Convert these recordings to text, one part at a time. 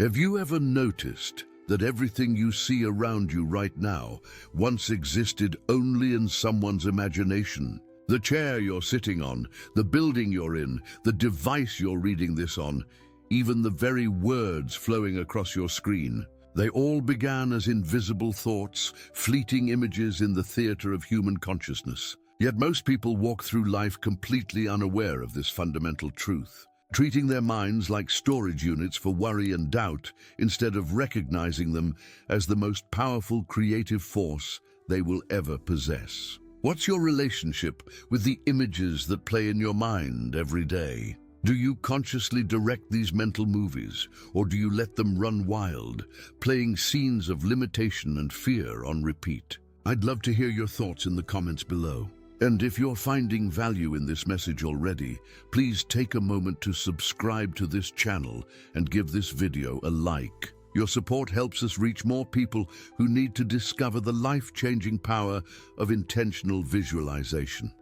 Have you ever noticed that everything you see around you right now once existed only in someone's imagination? The chair you're sitting on, the building you're in, the device you're reading this on, even the very words flowing across your screen. They all began as invisible thoughts, fleeting images in the theater of human consciousness. Yet most people walk through life completely unaware of this fundamental truth, treating their minds like storage units for worry and doubt instead of recognizing them as the most powerful creative force they will ever possess. What's your relationship with the images that play in your mind every day? Do you consciously direct these mental movies, or do you let them run wild, playing scenes of limitation and fear on repeat? I'd love to hear your thoughts in the comments below. And if you're finding value in this message already, please take a moment to subscribe to this channel and give this video a like. Your support helps us reach more people who need to discover the life-changing power of intentional visualization.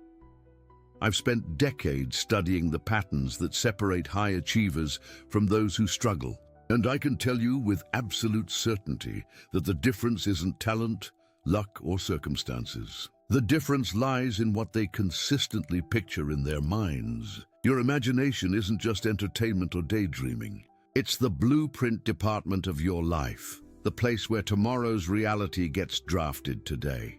I've spent decades studying the patterns that separate high achievers from those who struggle, and I can tell you with absolute certainty that the difference isn't talent, luck, or circumstances. The difference lies in what they consistently picture in their minds. Your imagination isn't just entertainment or daydreaming. It's the blueprint department of your life, the place where tomorrow's reality gets drafted today.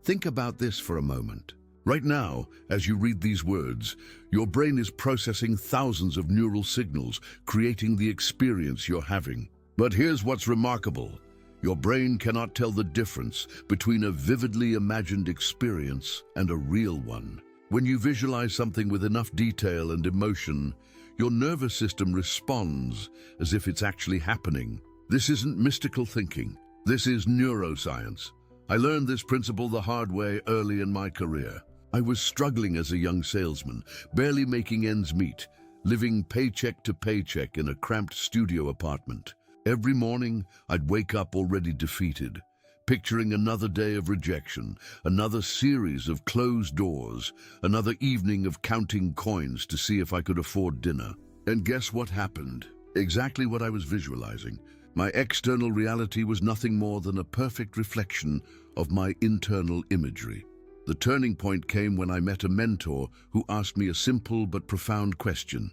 Think about this for a moment. Right now, as you read these words, your brain is processing thousands of neural signals, creating the experience you're having. But here's what's remarkable. Your brain cannot tell the difference between a vividly imagined experience and a real one. When you visualize something with enough detail and emotion, your nervous system responds as if it's actually happening. This isn't mystical thinking. This is neuroscience. I learned this principle the hard way early in my career. I was struggling as a young salesman, barely making ends meet, living paycheck to paycheck in a cramped studio apartment. Every morning, I'd wake up already defeated, picturing another day of rejection, another series of closed doors, another evening of counting coins to see if I could afford dinner. And guess what happened? Exactly what I was visualizing. My external reality was nothing more than a perfect reflection of my internal imagery. The turning point came when I met a mentor who asked me a simple but profound question.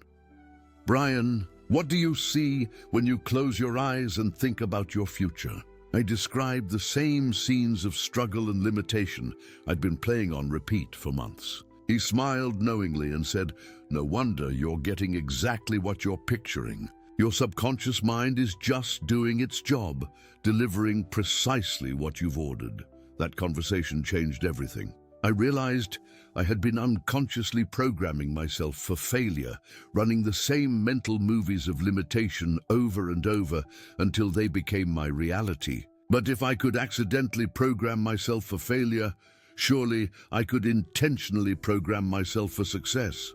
"Brian, what do you see when you close your eyes and think about your future?" I described the same scenes of struggle and limitation I'd been playing on repeat for months. He smiled knowingly and said, "No wonder you're getting exactly what you're picturing. Your subconscious mind is just doing its job, delivering precisely what you've ordered." That conversation changed everything. I realized I had been unconsciously programming myself for failure, running the same mental movies of limitation over and over until they became my reality. But if I could accidentally program myself for failure, surely I could intentionally program myself for success.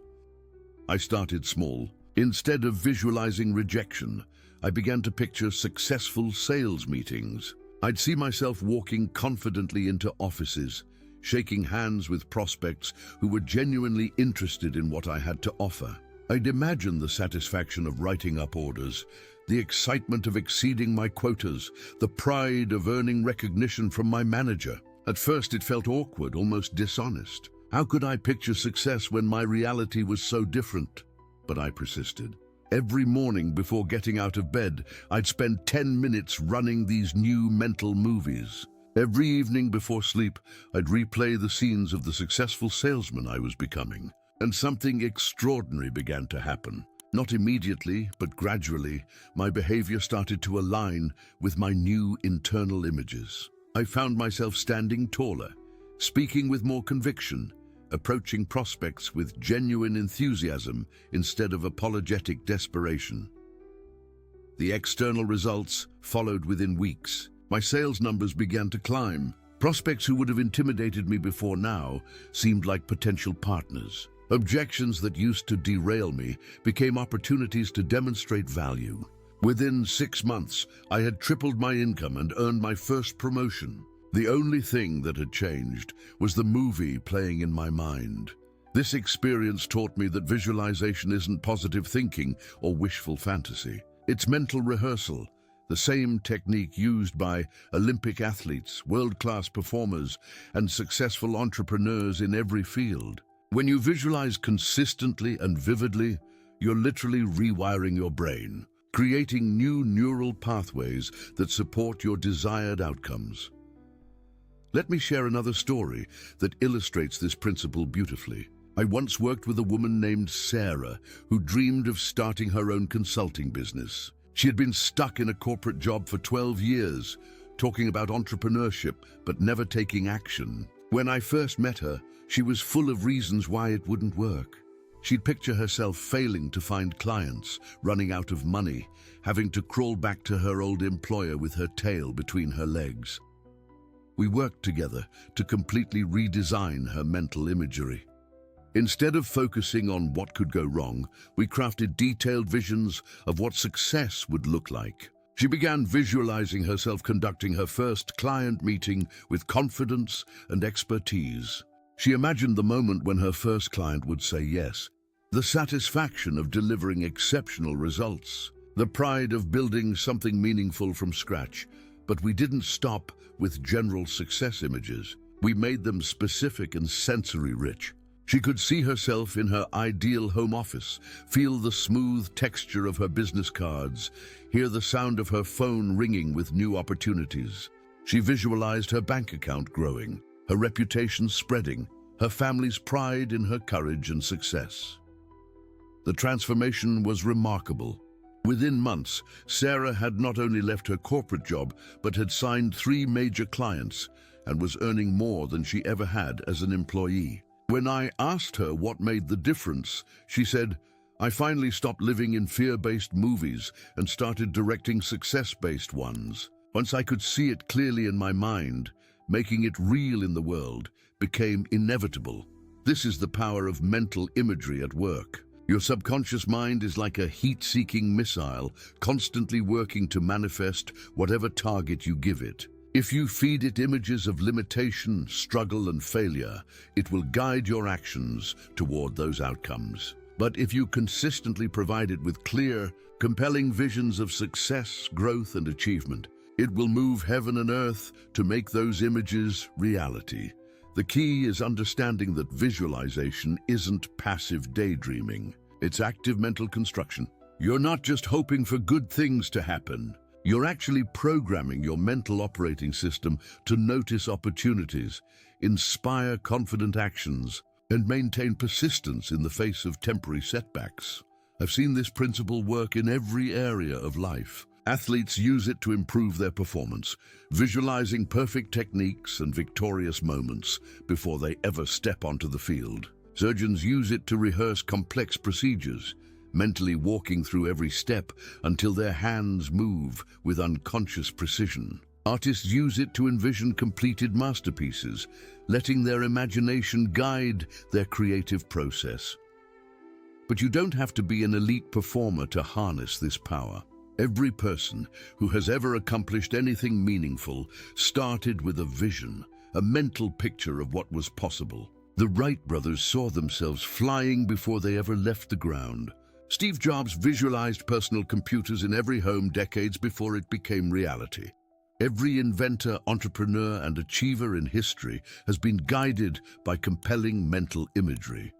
I started small. Instead of visualizing rejection, I began to picture successful sales meetings. I'd see myself walking confidently into offices, shaking hands with prospects who were genuinely interested in what I had to offer. I'd imagine the satisfaction of writing up orders, the excitement of exceeding my quotas, the pride of earning recognition from my manager. At first it felt awkward, almost dishonest. How could I picture success when my reality was so different? But I persisted. Every morning before getting out of bed, I'd spend 10 minutes running these new mental movies. Every evening before sleep, I'd replay the scenes of the successful salesman I was becoming. And something extraordinary began to happen. Not immediately, but gradually, my behavior started to align with my new internal images. I found myself standing taller, speaking with more conviction, approaching prospects with genuine enthusiasm instead of apologetic desperation. The external results followed within weeks. My sales numbers began to climb. Prospects who would have intimidated me before now seemed like potential partners. Objections that used to derail me became opportunities to demonstrate value. Within 6 months, I had tripled my income and earned my first promotion. The only thing that had changed was the movie playing in my mind. This experience taught me that visualization isn't positive thinking or wishful fantasy. It's mental rehearsal, the same technique used by Olympic athletes, world-class performers, and successful entrepreneurs in every field. When you visualize consistently and vividly, you're literally rewiring your brain, creating new neural pathways that support your desired outcomes. Let me share another story that illustrates this principle beautifully. I once worked with a woman named Sarah who dreamed of starting her own consulting business. She had been stuck in a corporate job for 12 years, talking about entrepreneurship but never taking action. When I first met her, she was full of reasons why it wouldn't work. She'd picture herself failing to find clients, running out of money, having to crawl back to her old employer with her tail between her legs. We worked together to completely redesign her mental imagery. Instead of focusing on what could go wrong, we crafted detailed visions of what success would look like. She began visualizing herself conducting her first client meeting with confidence and expertise. She imagined the moment when her first client would say yes, the satisfaction of delivering exceptional results, the pride of building something meaningful from scratch. But we didn't stop with general success images. We made them specific and sensory-rich. She could see herself in her ideal home office, feel the smooth texture of her business cards, hear the sound of her phone ringing with new opportunities. She visualized her bank account growing, her reputation spreading, her family's pride in her courage and success. The transformation was remarkable. Within months, Sarah had not only left her corporate job, but had signed 3 major clients and was earning more than she ever had as an employee. When I asked her what made the difference, she said, "I finally stopped living in fear-based movies and started directing success-based ones. Once I could see it clearly in my mind, making it real in the world became inevitable." This is the power of mental imagery at work. Your subconscious mind is like a heat-seeking missile, constantly working to manifest whatever target you give it. If you feed it images of limitation, struggle, and failure, it will guide your actions toward those outcomes. But if you consistently provide it with clear, compelling visions of success, growth, and achievement, it will move heaven and earth to make those images reality. The key is understanding that visualization isn't passive daydreaming. It's active mental construction. You're not just hoping for good things to happen. You're actually programming your mental operating system to notice opportunities, inspire confident actions, and maintain persistence in the face of temporary setbacks. I've seen this principle work in every area of life. Athletes use it to improve their performance, visualizing perfect techniques and victorious moments before they ever step onto the field. Surgeons use it to rehearse complex procedures, mentally walking through every step until their hands move with unconscious precision. Artists use it to envision completed masterpieces, letting their imagination guide their creative process. But you don't have to be an elite performer to harness this power. Every person who has ever accomplished anything meaningful started with a vision, a mental picture of what was possible. The Wright brothers saw themselves flying before they ever left the ground. Steve Jobs visualized personal computers in every home decades before it became reality. Every inventor, entrepreneur, and achiever in history has been guided by compelling mental imagery.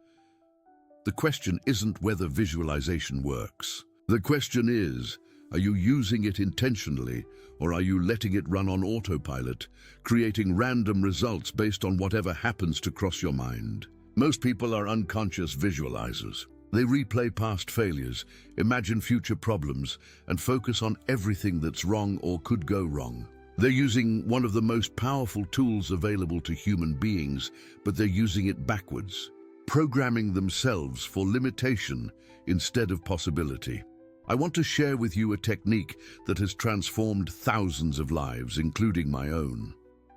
The question isn't whether visualization works. The question is, are you using it intentionally, or are you letting it run on autopilot, creating random results based on whatever happens to cross your mind? Most people are unconscious visualizers. They replay past failures, imagine future problems, and focus on everything that's wrong or could go wrong. They're using one of the most powerful tools available to human beings, but they're using it backwards, programming themselves for limitation instead of possibility. I want to share with you a technique that has transformed thousands of lives, including my own.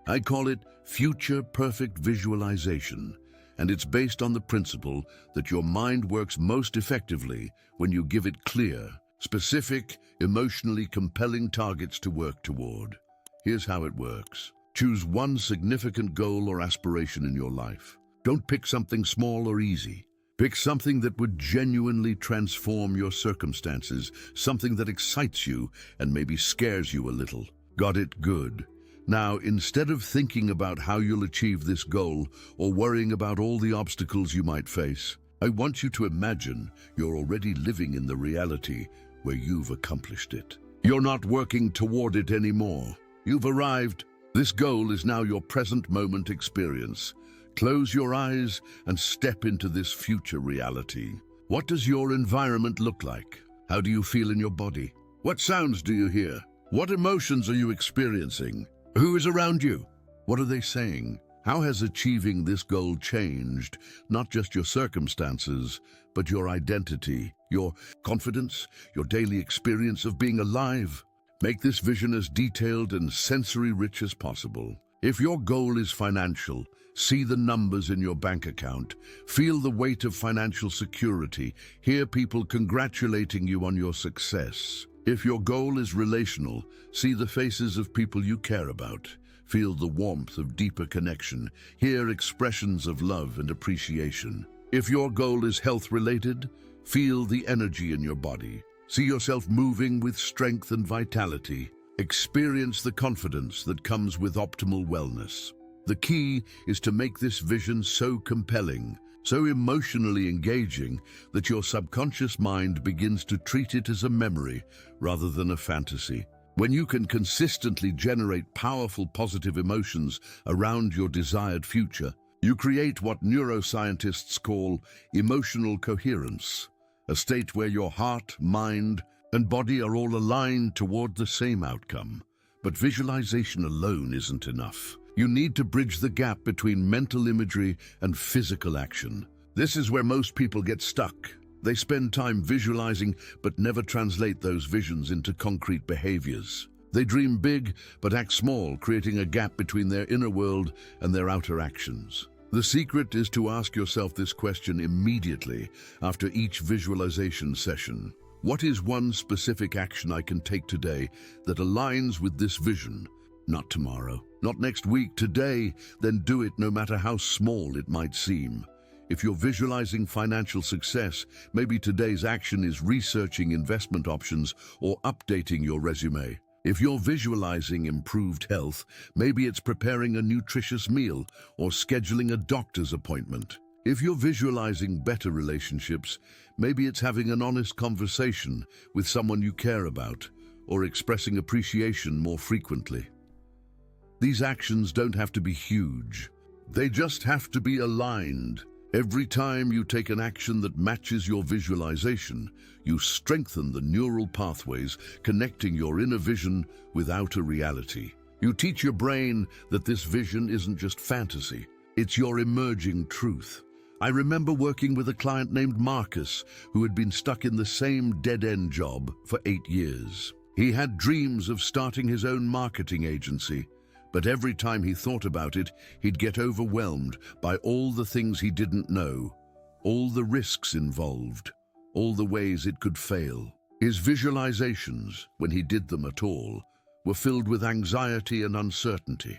I call it Future Perfect Visualization, and it's based on the principle that your mind works most effectively when you give it clear, specific, emotionally compelling targets to work toward. Here's how it works. Choose one significant goal or aspiration in your life. Don't pick something small or easy. Pick something that would genuinely transform your circumstances, something that excites you and maybe scares you a little. Got it? Good. Now, instead of thinking about how you'll achieve this goal or worrying about all the obstacles you might face, I want you to imagine you're already living in the reality where you've accomplished it. You're not working toward it anymore. You've arrived. This goal is now your present moment experience. Close your eyes and step into this future reality. What does your environment look like? How do you feel in your body? What sounds do you hear? What emotions are you experiencing? Who is around you? What are they saying? How has achieving this goal changed not just your circumstances, but your identity, your confidence, your daily experience of being alive? Make this vision as detailed and sensory-rich as possible. If your goal is financial, see the numbers in your bank account, feel the weight of financial security, hear people congratulating you on your success. If your goal is relational, see the faces of people you care about, feel the warmth of deeper connection, hear expressions of love and appreciation. If your goal is health-related, feel the energy in your body, see yourself moving with strength and vitality. Experience the confidence that comes with optimal wellness. The key is to make this vision so compelling, so emotionally engaging, that your subconscious mind begins to treat it as a memory rather than a fantasy. When you can consistently generate powerful positive emotions around your desired future, you create what neuroscientists call emotional coherence, a state where your heart, mind, and body are all aligned toward the same outcome. But visualization alone isn't enough. You need to bridge the gap between mental imagery and physical action. This is where most people get stuck. They spend time visualizing but never translate those visions into concrete behaviors. They dream big but act small, creating a gap between their inner world and their outer actions. The secret is to ask yourself this question immediately after each visualization session. What is one specific action I can take today that aligns with this vision? Not tomorrow, not next week, today. Then do it no matter how small it might seem. If you're visualizing financial success, maybe today's action is researching investment options or updating your resume. If you're visualizing improved health, maybe it's preparing a nutritious meal or scheduling a doctor's appointment. If you're visualizing better relationships, maybe it's having an honest conversation with someone you care about or expressing appreciation more frequently. These actions don't have to be huge. They just have to be aligned. Every time you take an action that matches your visualization, you strengthen the neural pathways connecting your inner vision with outer reality. You teach your brain that this vision isn't just fantasy, it's your emerging truth. I remember working with a client named Marcus who had been stuck in the same dead-end job for 8 years. He had dreams of starting his own marketing agency, but every time he thought about it, he'd get overwhelmed by all the things he didn't know, all the risks involved, all the ways it could fail. His visualizations, when he did them at all, were filled with anxiety and uncertainty.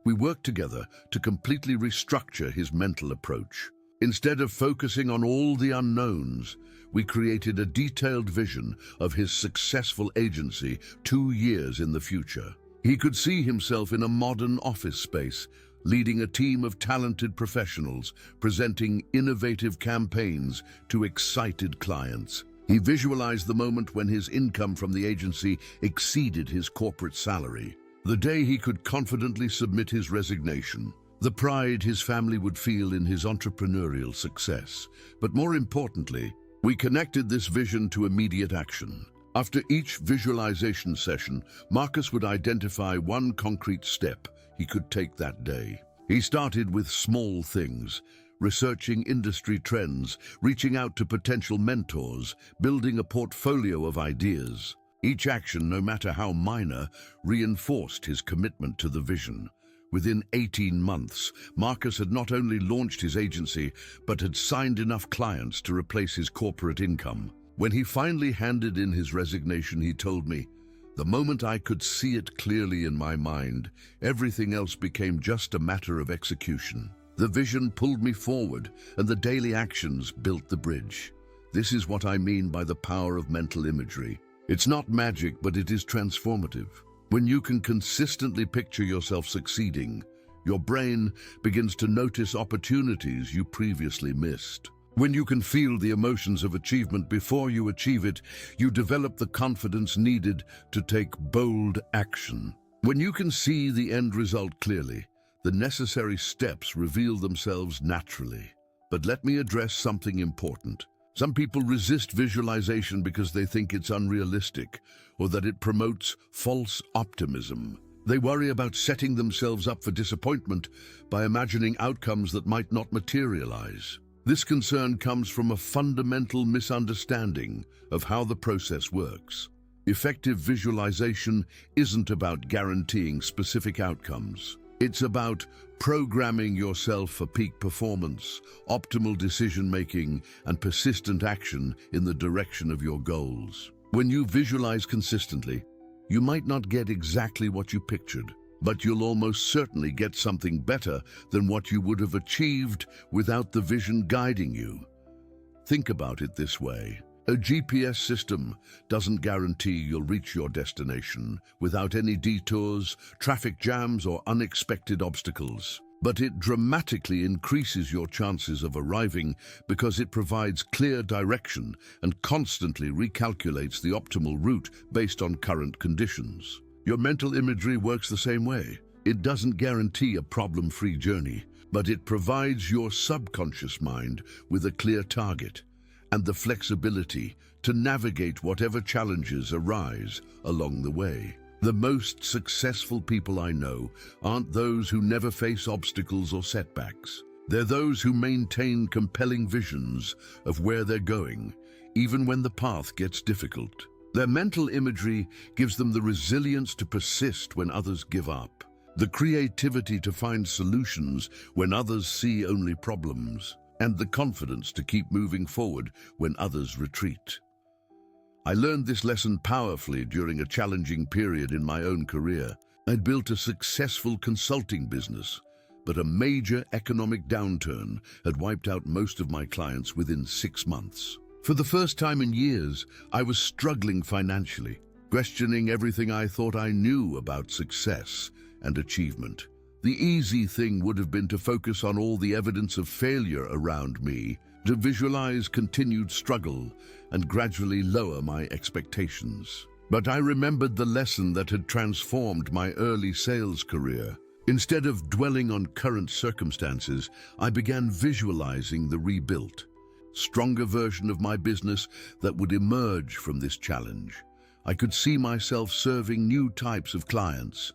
We worked together to completely restructure his mental approach. Instead of focusing on all the unknowns, we created a detailed vision of his successful agency 2 years in the future. He could see himself in a modern office space, leading a team of talented professionals, presenting innovative campaigns to excited clients. He visualized the moment when his income from the agency exceeded his corporate salary, the day he could confidently submit his resignation, the pride his family would feel in his entrepreneurial success. But more importantly, we connected this vision to immediate action. After each visualization session, Marcus would identify one concrete step he could take that day. He started with small things, researching industry trends, reaching out to potential mentors, building a portfolio of ideas. Each action, no matter how minor, reinforced his commitment to the vision. Within 18 months, Marcus had not only launched his agency, but had signed enough clients to replace his corporate income. When he finally handed in his resignation, he told me, "The moment I could see it clearly in my mind, everything else became just a matter of execution." The vision pulled me forward, and the daily actions built the bridge. This is what I mean by the power of mental imagery. It's not magic, but it is transformative. When you can consistently picture yourself succeeding, your brain begins to notice opportunities you previously missed. When you can feel the emotions of achievement before you achieve it, you develop the confidence needed to take bold action. When you can see the end result clearly, the necessary steps reveal themselves naturally. But let me address something important. Some people resist visualization because they think it's unrealistic or that it promotes false optimism. They worry about setting themselves up for disappointment by imagining outcomes that might not materialize. This concern comes from a fundamental misunderstanding of how the process works. Effective visualization isn't about guaranteeing specific outcomes. It's about programming yourself for peak performance, optimal decision-making, and persistent action in the direction of your goals. When you visualize consistently, you might not get exactly what you pictured, but you'll almost certainly get something better than what you would have achieved without the vision guiding you. Think about it this way. A GPS system doesn't guarantee you'll reach your destination without any detours, traffic jams, or unexpected obstacles. But it dramatically increases your chances of arriving because it provides clear direction and constantly recalculates the optimal route based on current conditions. Your mental imagery works the same way. It doesn't guarantee a problem-free journey, but it provides your subconscious mind with a clear target and the flexibility to navigate whatever challenges arise along the way. The most successful people I know aren't those who never face obstacles or setbacks. They're those who maintain compelling visions of where they're going, even when the path gets difficult. Their mental imagery gives them the resilience to persist when others give up, the creativity to find solutions when others see only problems, and the confidence to keep moving forward when others retreat. I learned this lesson powerfully during a challenging period in my own career. I'd built a successful consulting business, but a major economic downturn had wiped out most of my clients within 6 months. For the first time in years, I was struggling financially, questioning everything I thought I knew about success and achievement. The easy thing would have been to focus on all the evidence of failure around me, to visualize continued struggle and gradually lower my expectations. But I remembered the lesson that had transformed my early sales career. Instead of dwelling on current circumstances, I began visualizing the rebuilt, stronger version of my business that would emerge from this challenge. I could see myself serving new types of clients,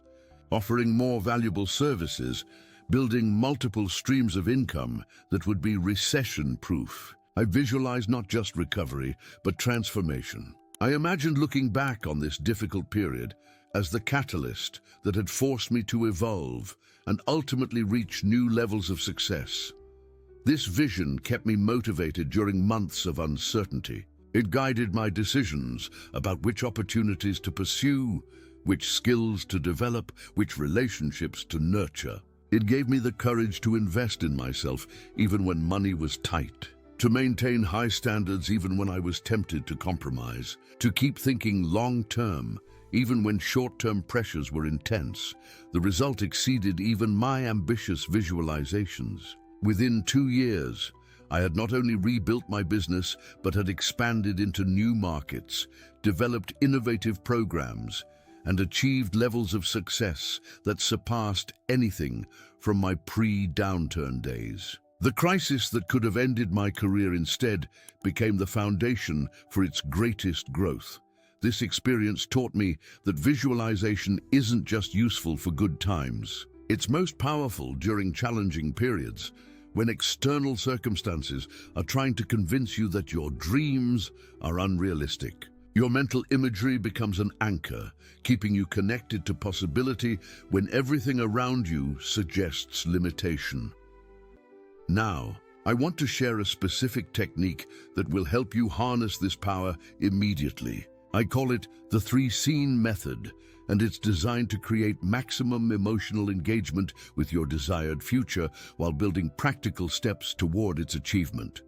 offering more valuable services, building multiple streams of income that would be recession-proof. I visualized not just recovery, but transformation. I imagined looking back on this difficult period as the catalyst that had forced me to evolve and ultimately reach new levels of success. This vision kept me motivated during months of uncertainty. It guided my decisions about which opportunities to pursue, which skills to develop, which relationships to nurture. It gave me the courage to invest in myself even when money was tight, to maintain high standards even when I was tempted to compromise, to keep thinking long-term even when short-term pressures were intense. The result exceeded even my ambitious visualizations. Within 2 years, I had not only rebuilt my business, but had expanded into new markets, developed innovative programs, and achieved levels of success that surpassed anything from my pre-downturn days. The crisis that could have ended my career instead became the foundation for its greatest growth. This experience taught me that visualization isn't just useful for good times. It's most powerful during challenging periods, when external circumstances are trying to convince you that your dreams are unrealistic. Your mental imagery becomes an anchor, keeping you connected to possibility when everything around you suggests limitation. Now, I want to share a specific technique that will help you harness this power immediately. I call it the three-scene method, and it's designed to create maximum emotional engagement with your desired future while building practical steps toward its achievement.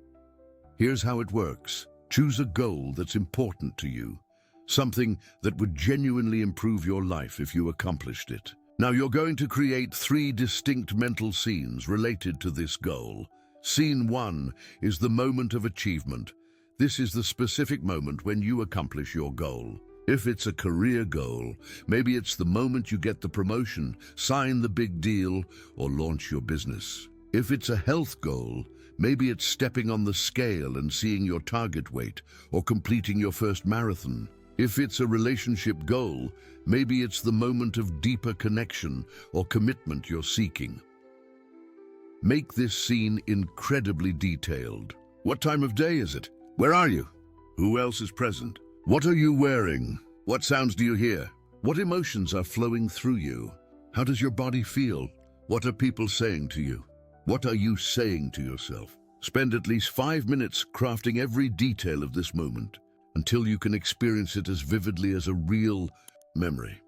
Here's how it works. Choose a goal that's important to you, something that would genuinely improve your life if you accomplished it. Now you're going to create 3 distinct mental scenes related to this goal. Scene 1 is the moment of achievement. This is the specific moment when you accomplish your goal. If it's a career goal, maybe it's the moment you get the promotion, sign the big deal, or launch your business. If it's a health goal, maybe it's stepping on the scale and seeing your target weight, or completing your first marathon. If it's a relationship goal, maybe it's the moment of deeper connection or commitment you're seeking. Make this scene incredibly detailed. What time of day is it? Where are you? Who else is present? What are you wearing? What sounds do you hear? What emotions are flowing through you? How does your body feel? What are people saying to you? What are you saying to yourself? Spend at least 5 minutes crafting every detail of this moment until you can experience it as vividly as a real memory.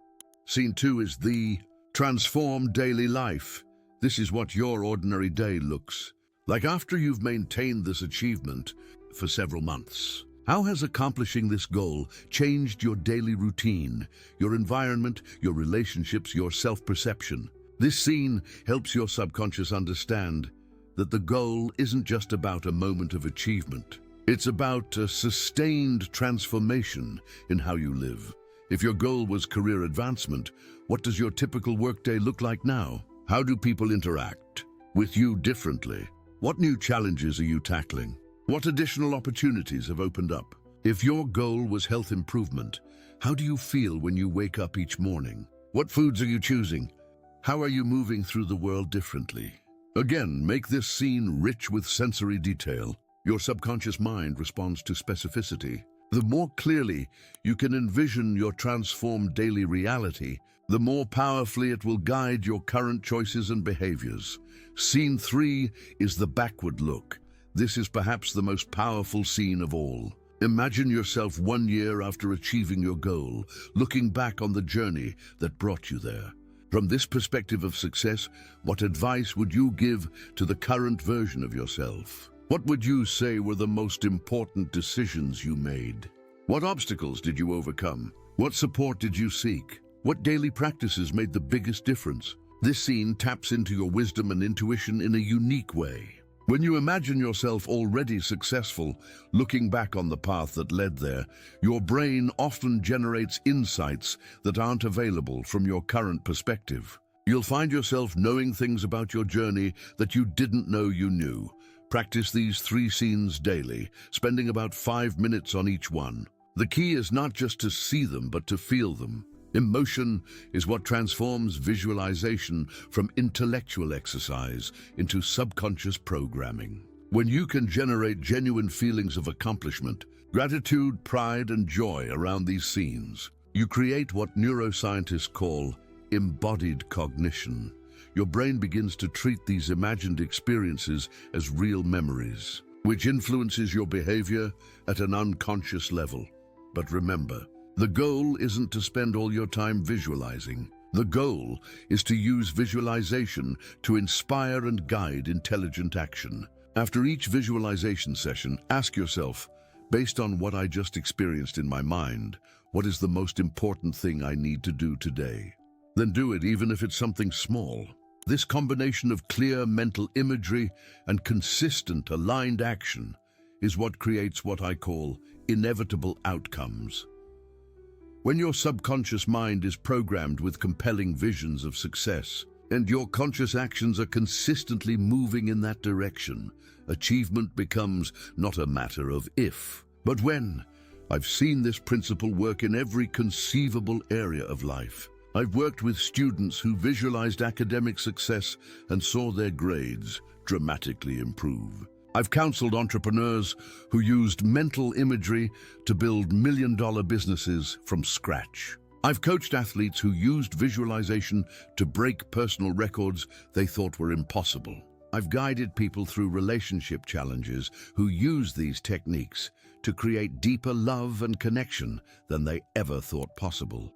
Scene 2 is the transformed daily life. This is what your ordinary day looks like after you've maintained this achievement for several months. How has accomplishing this goal changed your daily routine, your environment, your relationships, your self-perception? This scene helps your subconscious understand that the goal isn't just about a moment of achievement. It's about a sustained transformation in how you live. If your goal was career advancement, what does your typical workday look like now? How do people interact with you differently? What new challenges are you tackling? What additional opportunities have opened up? If your goal was health improvement, how do you feel when you wake up each morning? What foods are you choosing? How are you moving through the world differently? Again, make this scene rich with sensory detail. Your subconscious mind responds to specificity. The more clearly you can envision your transformed daily reality, the more powerfully it will guide your current choices and behaviors. Scene 3 is the backward look. This is perhaps the most powerful scene of all. Imagine yourself 1 year after achieving your goal, looking back on the journey that brought you there. From this perspective of success, what advice would you give to the current version of yourself? What would you say were the most important decisions you made? What obstacles did you overcome? What support did you seek? What daily practices made the biggest difference? This scene taps into your wisdom and intuition in a unique way. When you imagine yourself already successful, looking back on the path that led there, your brain often generates insights that aren't available from your current perspective. You'll find yourself knowing things about your journey that you didn't know you knew. Practice these 3 scenes daily, spending about 5 minutes on each one. The key is not just to see them, but to feel them. Emotion is what transforms visualization from intellectual exercise into subconscious programming. When you can generate genuine feelings of accomplishment, gratitude, pride, and joy around these scenes, you create what neuroscientists call embodied cognition. Your brain begins to treat these imagined experiences as real memories, which influences your behavior at an unconscious level. But remember, the goal isn't to spend all your time visualizing. The goal is to use visualization to inspire and guide intelligent action. After each visualization session, ask yourself, based on what I just experienced in my mind, what is the most important thing I need to do today? Then do it, even if it's something small. This combination of clear mental imagery and consistent, aligned action is what creates what I call inevitable outcomes. When your subconscious mind is programmed with compelling visions of success, and your conscious actions are consistently moving in that direction, achievement becomes not a matter of if, but when. I've seen this principle work in every conceivable area of life. I've worked with students who visualized academic success and saw their grades dramatically improve. I've counseled entrepreneurs who used mental imagery to build million-dollar businesses from scratch. I've coached athletes who used visualization to break personal records they thought were impossible. I've guided people through relationship challenges who use these techniques to create deeper love and connection than they ever thought possible.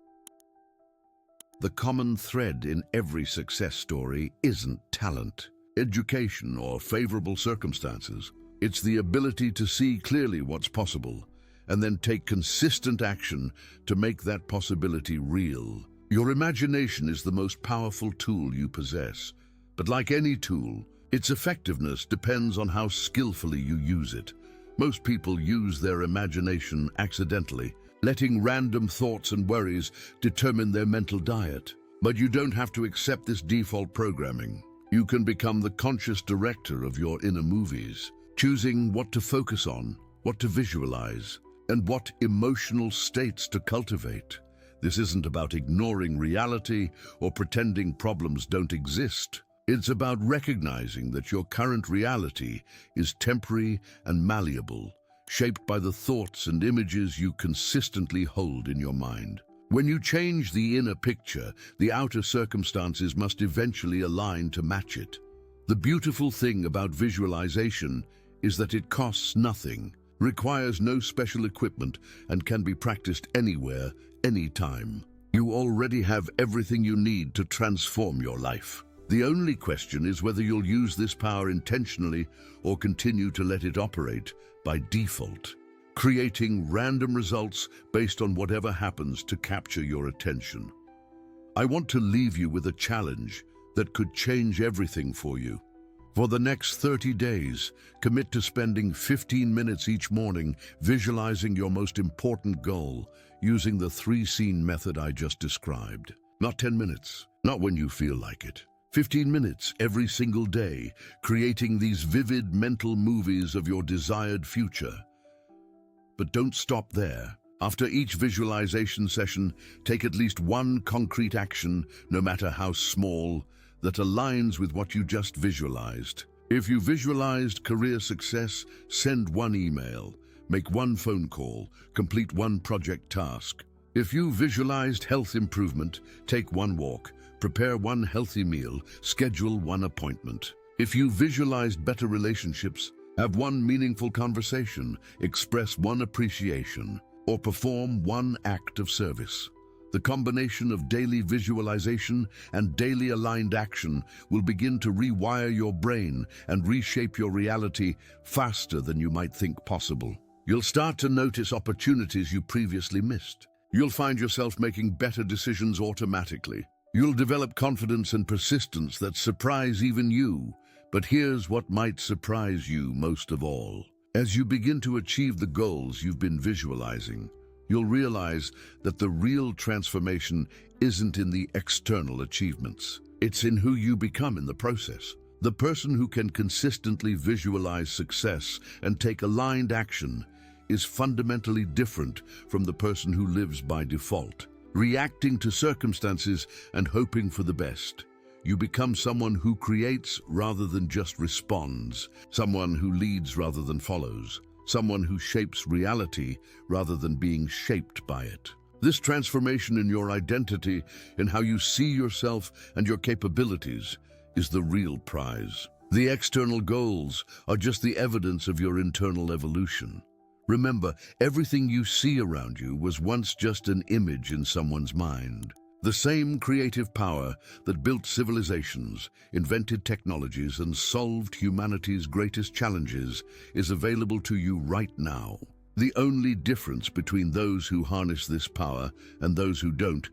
The common thread in every success story isn't talent, education, or favorable circumstances. It's the ability to see clearly what's possible and then take consistent action to make that possibility real. Your imagination is the most powerful tool you possess, but like any tool, its effectiveness depends on how skillfully you use it. Most people use their imagination accidentally, letting random thoughts and worries determine their mental diet. But you don't have to accept this default programming. You can become the conscious director of your inner movies, choosing what to focus on, what to visualize, and what emotional states to cultivate. This isn't about ignoring reality or pretending problems don't exist. It's about recognizing that your current reality is temporary and malleable, shaped by the thoughts and images you consistently hold in your mind. When you change the inner picture, the outer circumstances must eventually align to match it. The beautiful thing about visualization is that it costs nothing, requires no special equipment, and can be practiced anywhere, anytime. You already have everything you need to transform your life. The only question is whether you'll use this power intentionally or continue to let it operate by default, creating random results based on whatever happens to capture your attention. I want to leave you with a challenge that could change everything for you. For the next 30 days, commit to spending 15 minutes each morning visualizing your most important goal using the 3-scene method I just described. Not 10 minutes, not when you feel like it. 15 minutes every single day, creating these vivid mental movies of your desired future. But don't stop there. After each visualization session, take at least one concrete action, no matter how small, that aligns with what you just visualized. If you visualized career success, send one email, make one phone call, complete one project task. If you visualized health improvement, take one walk, prepare one healthy meal, schedule one appointment. If you visualized better relationships, have one meaningful conversation, express one appreciation, or perform one act of service. The combination of daily visualization and daily aligned action will begin to rewire your brain and reshape your reality faster than you might think possible. You'll start to notice opportunities you previously missed. You'll find yourself making better decisions automatically. You'll develop confidence and persistence that surprise even you. But here's what might surprise you most of all. As you begin to achieve the goals you've been visualizing, you'll realize that the real transformation isn't in the external achievements. It's in who you become in the process. The person who can consistently visualize success and take aligned action is fundamentally different from the person who lives by default, reacting to circumstances and hoping for the best. You become someone who creates rather than just responds, someone who leads rather than follows, someone who shapes reality rather than being shaped by it. This transformation in your identity, in how you see yourself and your capabilities, is the real prize. The external goals are just the evidence of your internal evolution. Remember, everything you see around you was once just an image in someone's mind. The same creative power that built civilizations, invented technologies, and solved humanity's greatest challenges is available to you right now. The only difference between those who harness this power and those who don't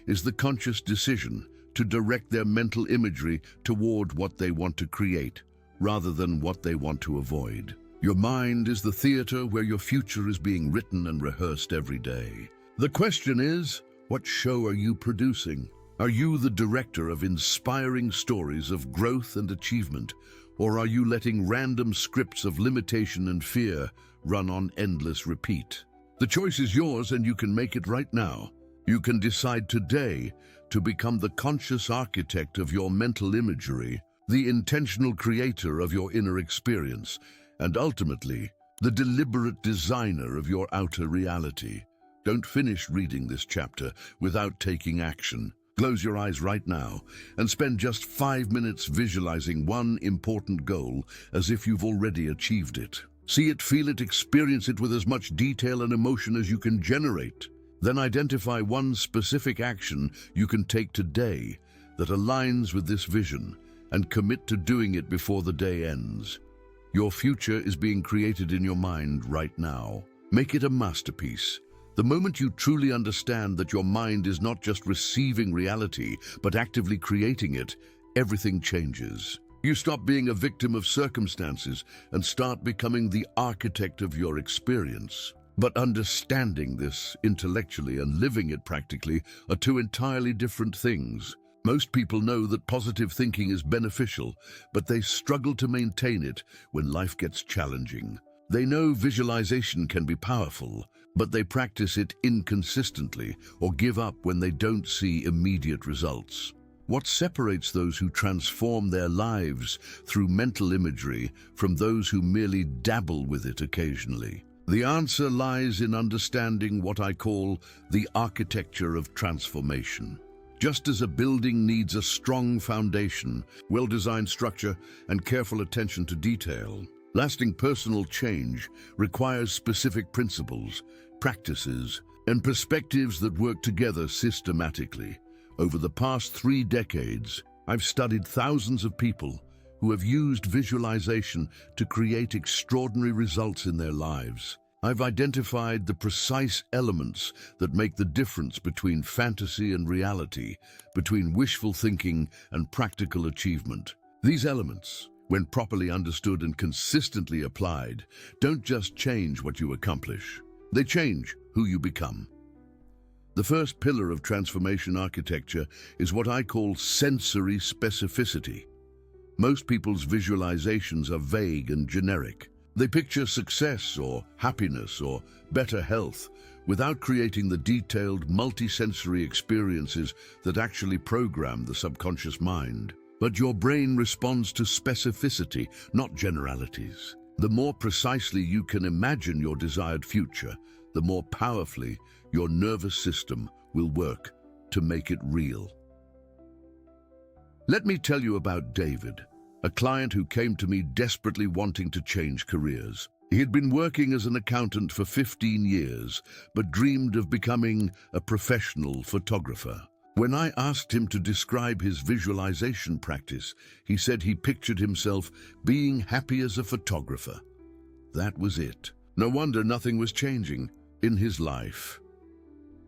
is the conscious decision to direct their mental imagery toward what they want to create, rather than what they want to avoid. Your mind is the theater where your future is being written and rehearsed every day. The question is, what show are you producing? Are you the director of inspiring stories of growth and achievement, or are you letting random scripts of limitation and fear run on endless repeat? The choice is yours, and you can make it right now. You can decide today to become the conscious architect of your mental imagery, the intentional creator of your inner experience, and ultimately, the deliberate designer of your outer reality. Don't finish reading this chapter without taking action. Close your eyes right now and spend just 5 minutes visualizing one important goal as if you've already achieved it. See it, feel it, experience it with as much detail and emotion as you can generate. Then identify one specific action you can take today that aligns with this vision and commit to doing it before the day ends. Your future is being created in your mind right now. Make it a masterpiece. The moment you truly understand that your mind is not just receiving reality, but actively creating it, everything changes. You stop being a victim of circumstances and start becoming the architect of your experience. But understanding this intellectually and living it practically are two entirely different things. Most people know that positive thinking is beneficial, but they struggle to maintain it when life gets challenging. They know visualization can be powerful, but they practice it inconsistently or give up when they don't see immediate results. What separates those who transform their lives through mental imagery from those who merely dabble with it occasionally? The answer lies in understanding what I call the architecture of transformation. Just as a building needs a strong foundation, well-designed structure, and careful attention to detail, lasting personal change requires specific principles, practices, and perspectives that work together systematically. Over the past 3 decades, I've studied thousands of people who have used visualization to create extraordinary results in their lives. I've identified the precise elements that make the difference between fantasy and reality, between wishful thinking and practical achievement. These elements, when properly understood and consistently applied, don't just change what you accomplish. They change who you become. The first pillar of transformation architecture is what I call sensory specificity. Most people's visualizations are vague and generic. They picture success or happiness or better health without creating the detailed multisensory experiences that actually program the subconscious mind. But your brain responds to specificity, not generalities. The more precisely you can imagine your desired future, the more powerfully your nervous system will work to make it real. Let me tell you about David, a client who came to me desperately wanting to change careers. He had been working as an accountant for 15 years, but dreamed of becoming a professional photographer. When I asked him to describe his visualization practice, he said he pictured himself being happy as a photographer. That was it. No wonder nothing was changing in his life.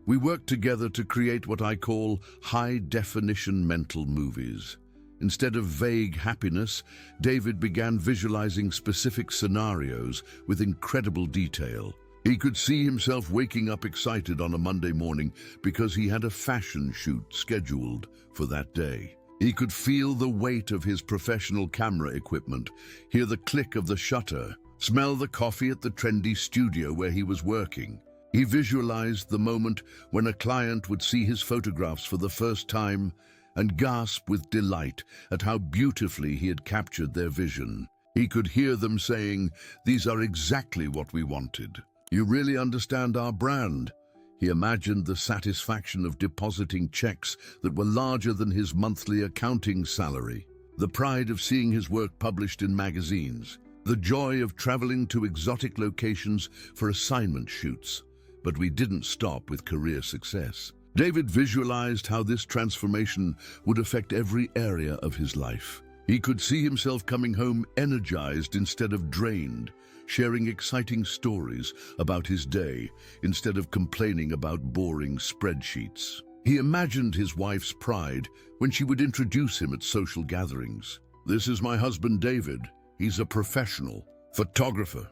We worked together to create what I call high-definition mental movies. Instead of vague happiness, David began visualizing specific scenarios with incredible detail. He could see himself waking up excited on a Monday morning because he had a fashion shoot scheduled for that day. He could feel the weight of his professional camera equipment, hear the click of the shutter, smell the coffee at the trendy studio where he was working. He visualized the moment when a client would see his photographs for the first time and gasp with delight at how beautifully he had captured their vision. He could hear them saying, "These are exactly what we wanted. You really understand our brand." He imagined the satisfaction of depositing checks that were larger than his monthly accounting salary, the pride of seeing his work published in magazines, the joy of traveling to exotic locations for assignment shoots. But we didn't stop with career success. David visualized how this transformation would affect every area of his life. He could see himself coming home energized instead of drained, sharing exciting stories about his day instead of complaining about boring spreadsheets. He imagined his wife's pride when she would introduce him at social gatherings. "This is my husband, David. He's a professional photographer."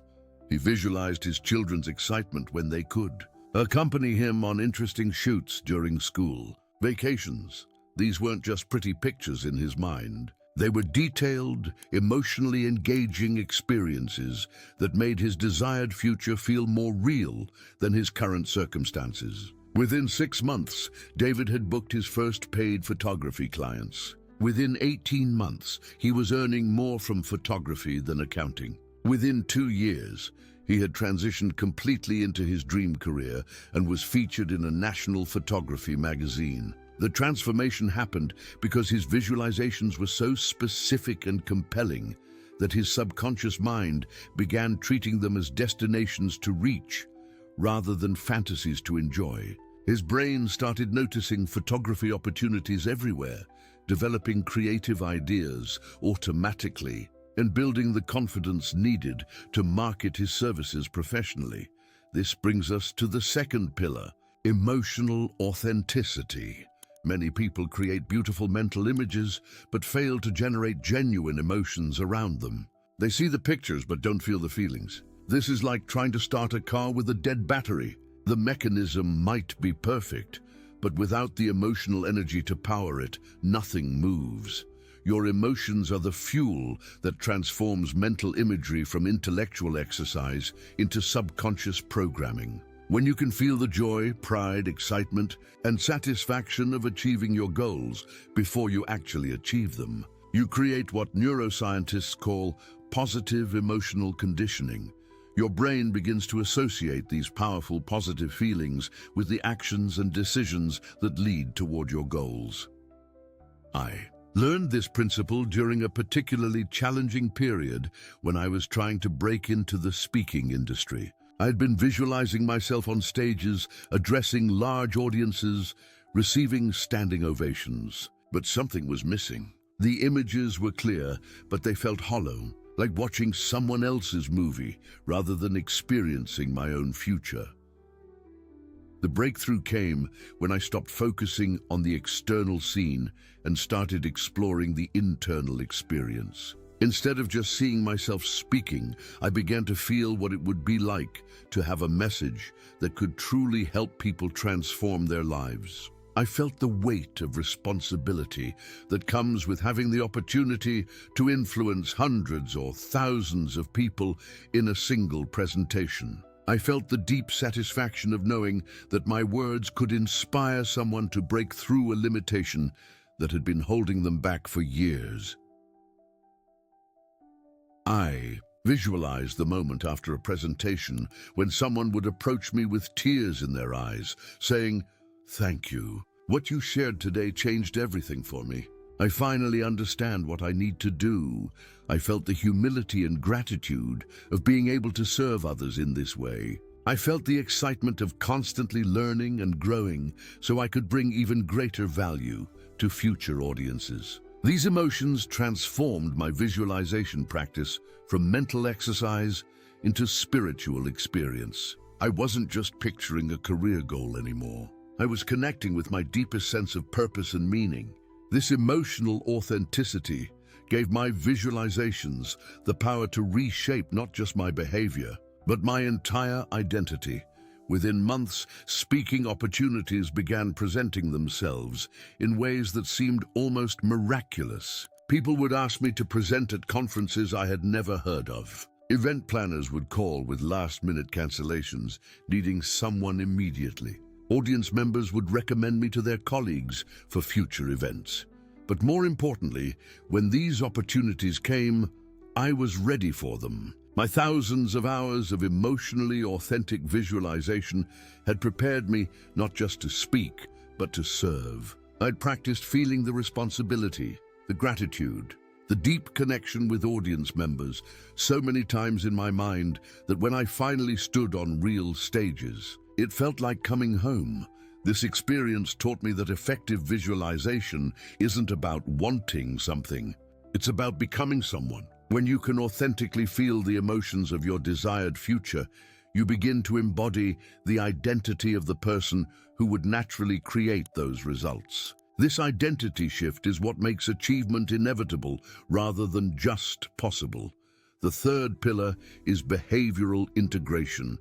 He visualized his children's excitement when they could accompany him on interesting shoots during school vacations. These weren't just pretty pictures in his mind. They were detailed, emotionally engaging experiences that made his desired future feel more real than his current circumstances. Within 6 months, David had booked his first paid photography clients. Within 18 months, he was earning more from photography than accounting. Within 2 years, he had transitioned completely into his dream career and was featured in a national photography magazine. The transformation happened because his visualizations were so specific and compelling that his subconscious mind began treating them as destinations to reach rather than fantasies to enjoy. His brain started noticing photography opportunities everywhere, developing creative ideas automatically, and building the confidence needed to market his services professionally. This brings us to the second pillar, emotional authenticity. Many people create beautiful mental images, but fail to generate genuine emotions around them. They see the pictures, but don't feel the feelings. This is like trying to start a car with a dead battery. The mechanism might be perfect, but without the emotional energy to power it, nothing moves. Your emotions are the fuel that transforms mental imagery from intellectual exercise into subconscious programming. When you can feel the joy, pride, excitement, and satisfaction of achieving your goals before you actually achieve them, you create what neuroscientists call positive emotional conditioning. Your brain begins to associate these powerful positive feelings with the actions and decisions that lead toward your goals. I learned this principle during a particularly challenging period when I was trying to break into the speaking industry. I had been visualizing myself on stages, addressing large audiences, receiving standing ovations. But something was missing. The images were clear, but they felt hollow, like watching someone else's movie rather than experiencing my own future. The breakthrough came when I stopped focusing on the external scene and started exploring the internal experience. Instead of just seeing myself speaking, I began to feel what it would be like to have a message that could truly help people transform their lives. I felt the weight of responsibility that comes with having the opportunity to influence hundreds or thousands of people in a single presentation. I felt the deep satisfaction of knowing that my words could inspire someone to break through a limitation that had been holding them back for years. I visualized the moment after a presentation when someone would approach me with tears in their eyes, saying, "Thank you. What you shared today changed everything for me. I finally understand what I need to do." I felt the humility and gratitude of being able to serve others in this way. I felt the excitement of constantly learning and growing so I could bring even greater value to future audiences. These emotions transformed my visualization practice from mental exercise into spiritual experience. I wasn't just picturing a career goal anymore. I was connecting with my deepest sense of purpose and meaning. This emotional authenticity gave my visualizations the power to reshape not just my behavior, but my entire identity. Within months, speaking opportunities began presenting themselves in ways that seemed almost miraculous. People would ask me to present at conferences I had never heard of. Event planners would call with last-minute cancellations, needing someone immediately. Audience members would recommend me to their colleagues for future events. But more importantly, when these opportunities came, I was ready for them. My thousands of hours of emotionally authentic visualization had prepared me not just to speak, but to serve. I'd practiced feeling the responsibility, the gratitude, the deep connection with audience members so many times in my mind that when I finally stood on real stages, it felt like coming home. This experience taught me that effective visualization isn't about wanting something, it's about becoming someone. When you can authentically feel the emotions of your desired future, you begin to embody the identity of the person who would naturally create those results. This identity shift is what makes achievement inevitable rather than just possible. The third pillar is behavioral integration.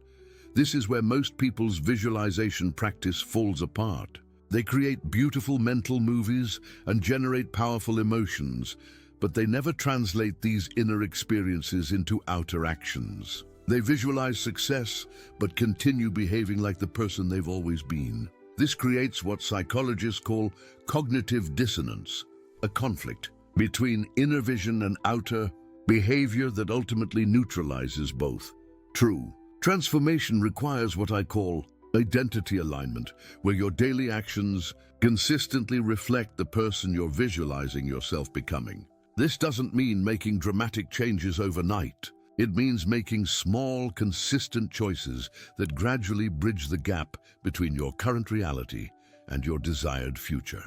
This is where most people's visualization practice falls apart. They create beautiful mental movies and generate powerful emotions, but they never translate these inner experiences into outer actions. They visualize success, but continue behaving like the person they've always been. This creates what psychologists call cognitive dissonance, a conflict between inner vision and outer behavior that ultimately neutralizes both. True transformation requires what I call Identity alignment, where your daily actions consistently reflect the person you're visualizing yourself becoming. This doesn't mean making dramatic changes overnight. It means making small, consistent choices that gradually bridge the gap between your current reality and your desired future.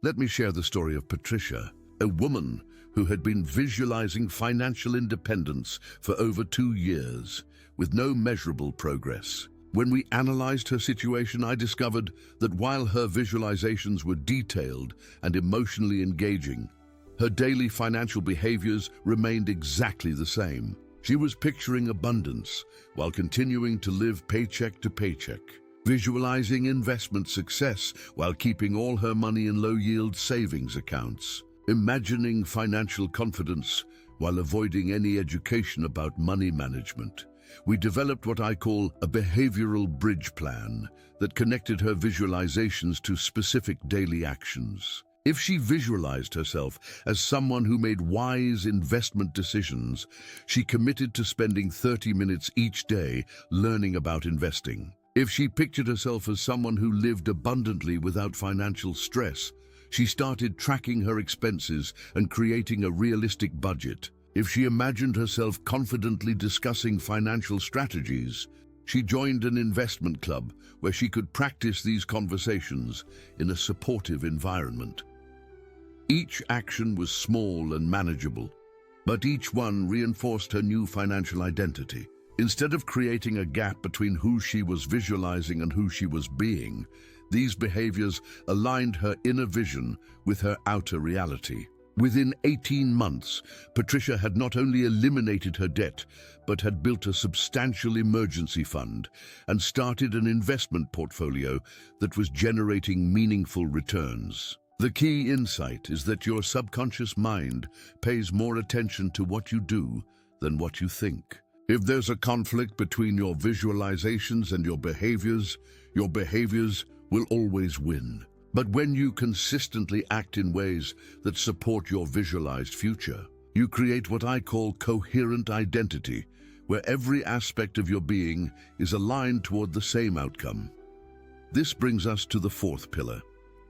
Let me share the story of Patricia, a woman who had been visualizing financial independence for over 2 years, with no measurable progress. When we analyzed her situation, I discovered that while her visualizations were detailed and emotionally engaging, her daily financial behaviors remained exactly the same. She was picturing abundance while continuing to live paycheck to paycheck, visualizing investment success while keeping all her money in low-yield savings accounts, imagining financial confidence while avoiding any education about money management. We developed what I call a behavioral bridge plan that connected her visualizations to specific daily actions. If she visualized herself as someone who made wise investment decisions, she committed to spending 30 minutes each day learning about investing. If she pictured herself as someone who lived abundantly without financial stress, she started tracking her expenses and creating a realistic budget. If she imagined herself confidently discussing financial strategies, she joined an investment club where she could practice these conversations in a supportive environment. Each action was small and manageable, but each one reinforced her new financial identity. Instead of creating a gap between who she was visualizing and who she was being, these behaviors aligned her inner vision with her outer reality. Within 18 months, Patricia had not only eliminated her debt, but had built a substantial emergency fund and started an investment portfolio that was generating meaningful returns. The key insight is that your subconscious mind pays more attention to what you do than what you think. If there's a conflict between your visualizations and your behaviors will always win. But when you consistently act in ways that support your visualized future, you create what I call coherent identity, where every aspect of your being is aligned toward the same outcome. This brings us to the fourth pillar,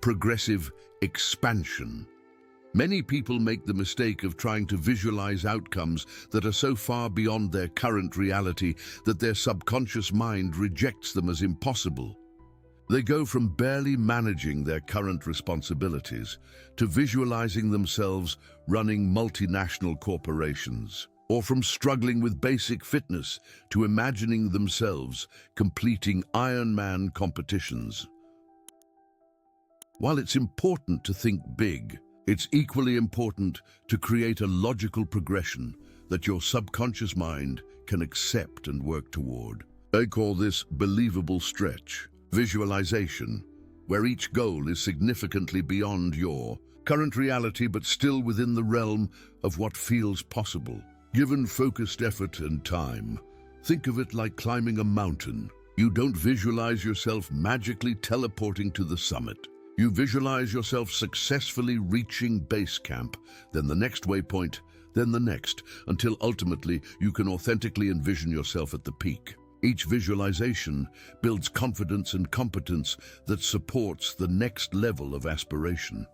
progressive expansion. Many people make the mistake of trying to visualize outcomes that are so far beyond their current reality that their subconscious mind rejects them as impossible. They go from barely managing their current responsibilities to visualizing themselves running multinational corporations, or from struggling with basic fitness to imagining themselves completing Ironman competitions. While it's important to think big, it's equally important to create a logical progression that your subconscious mind can accept and work toward. I call this believable stretch visualization, where each goal is significantly beyond your current reality but still within the realm of what feels possible. Given focused effort and time, think of it like climbing a mountain. You don't visualize yourself magically teleporting to the summit. You visualize yourself successfully reaching base camp, then the next waypoint, then the next, until ultimately you can authentically envision yourself at the peak. Each visualization builds confidence and competence that supports the next level of aspiration.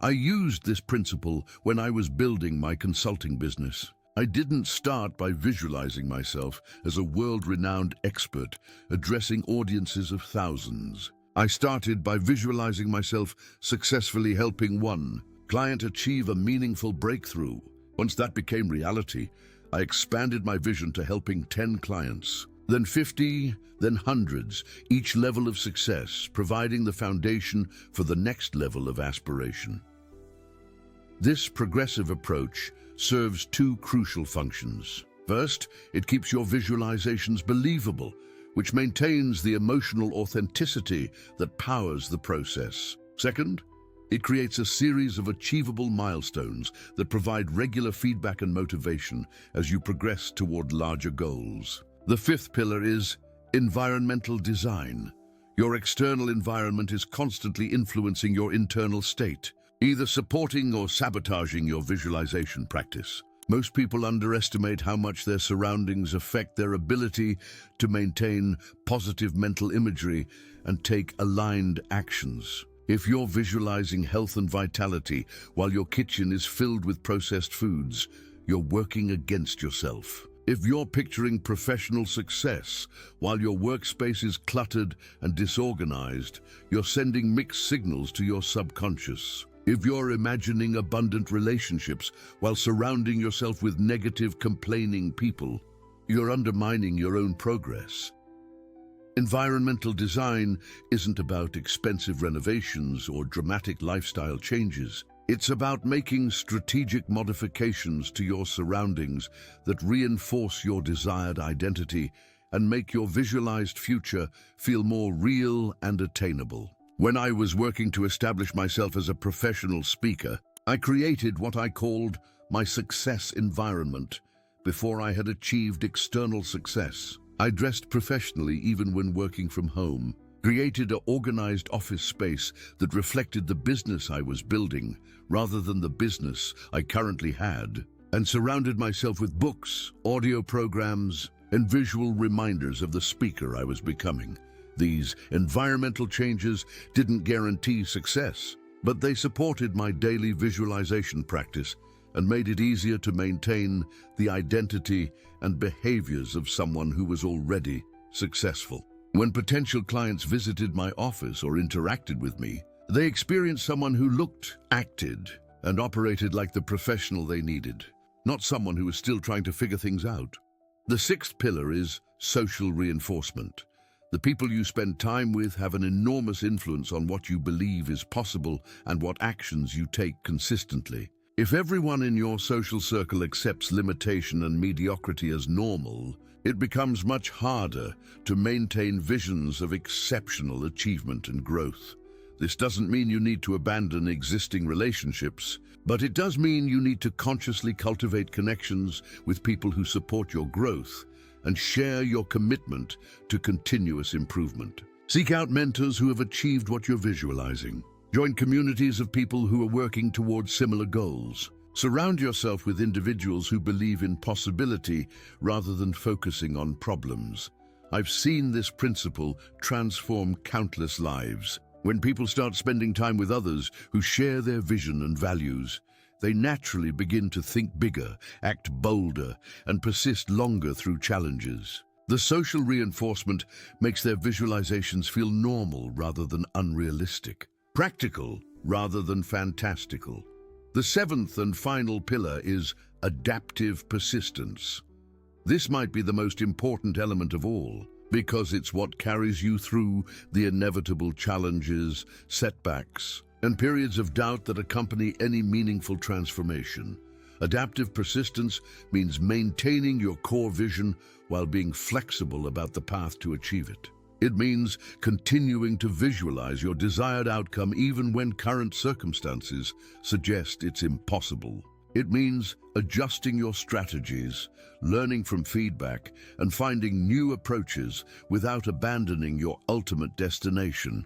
I used this principle when I was building my consulting business. I didn't start by visualizing myself as a world-renowned expert addressing audiences of thousands. I started by visualizing myself successfully helping one client achieve a meaningful breakthrough. Once that became reality, I expanded my vision to helping 10 clients, then 50, then hundreds, each level of success providing the foundation for the next level of aspiration. This progressive approach serves two crucial functions. First, it keeps your visualizations believable, which maintains the emotional authenticity that powers the process. Second, it creates a series of achievable milestones that provide regular feedback and motivation as you progress toward larger goals. The fifth pillar is environmental design. Your external environment is constantly influencing your internal state, either supporting or sabotaging your visualization practice. Most people underestimate how much their surroundings affect their ability to maintain positive mental imagery and take aligned actions. If you're visualizing health and vitality while your kitchen is filled with processed foods, you're working against yourself. If you're picturing professional success while your workspace is cluttered and disorganized, you're sending mixed signals to your subconscious. If you're imagining abundant relationships while surrounding yourself with negative, complaining people, you're undermining your own progress. Environmental design isn't about expensive renovations or dramatic lifestyle changes. It's about making strategic modifications to your surroundings that reinforce your desired identity and make your visualized future feel more real and attainable. When I was working to establish myself as a professional speaker, I created what I called my success environment before I had achieved external success. I dressed professionally even when working from home, created an organized office space that reflected the business I was building rather than the business I currently had, and surrounded myself with books, audio programs, and visual reminders of the speaker I was becoming. These environmental changes didn't guarantee success, but they supported my daily visualization practice and made it easier to maintain the identity and behaviors of someone who was already successful. When potential clients visited my office or interacted with me, they experienced someone who looked, acted, and operated like the professional they needed, not someone who was still trying to figure things out. The sixth pillar is social reinforcement. The people you spend time with have an enormous influence on what you believe is possible and what actions you take consistently. If everyone in your social circle accepts limitation and mediocrity as normal, it becomes much harder to maintain visions of exceptional achievement and growth. This doesn't mean you need to abandon existing relationships, but it does mean you need to consciously cultivate connections with people who support your growth and share your commitment to continuous improvement. Seek out mentors who have achieved what you're visualizing. Join communities of people who are working towards similar goals. Surround yourself with individuals who believe in possibility rather than focusing on problems. I've seen this principle transform countless lives. When people start spending time with others who share their vision and values, they naturally begin to think bigger, act bolder, and persist longer through challenges. The social reinforcement makes their visualizations feel normal rather than unrealistic, practical rather than fantastical. The seventh and final pillar is adaptive persistence. This might be the most important element of all, because it's what carries you through the inevitable challenges, setbacks, and periods of doubt that accompany any meaningful transformation. Adaptive persistence means maintaining your core vision while being flexible about the path to achieve it. It means continuing to visualize your desired outcome even when current circumstances suggest it's impossible. It means adjusting your strategies, learning from feedback, and finding new approaches without abandoning your ultimate destination.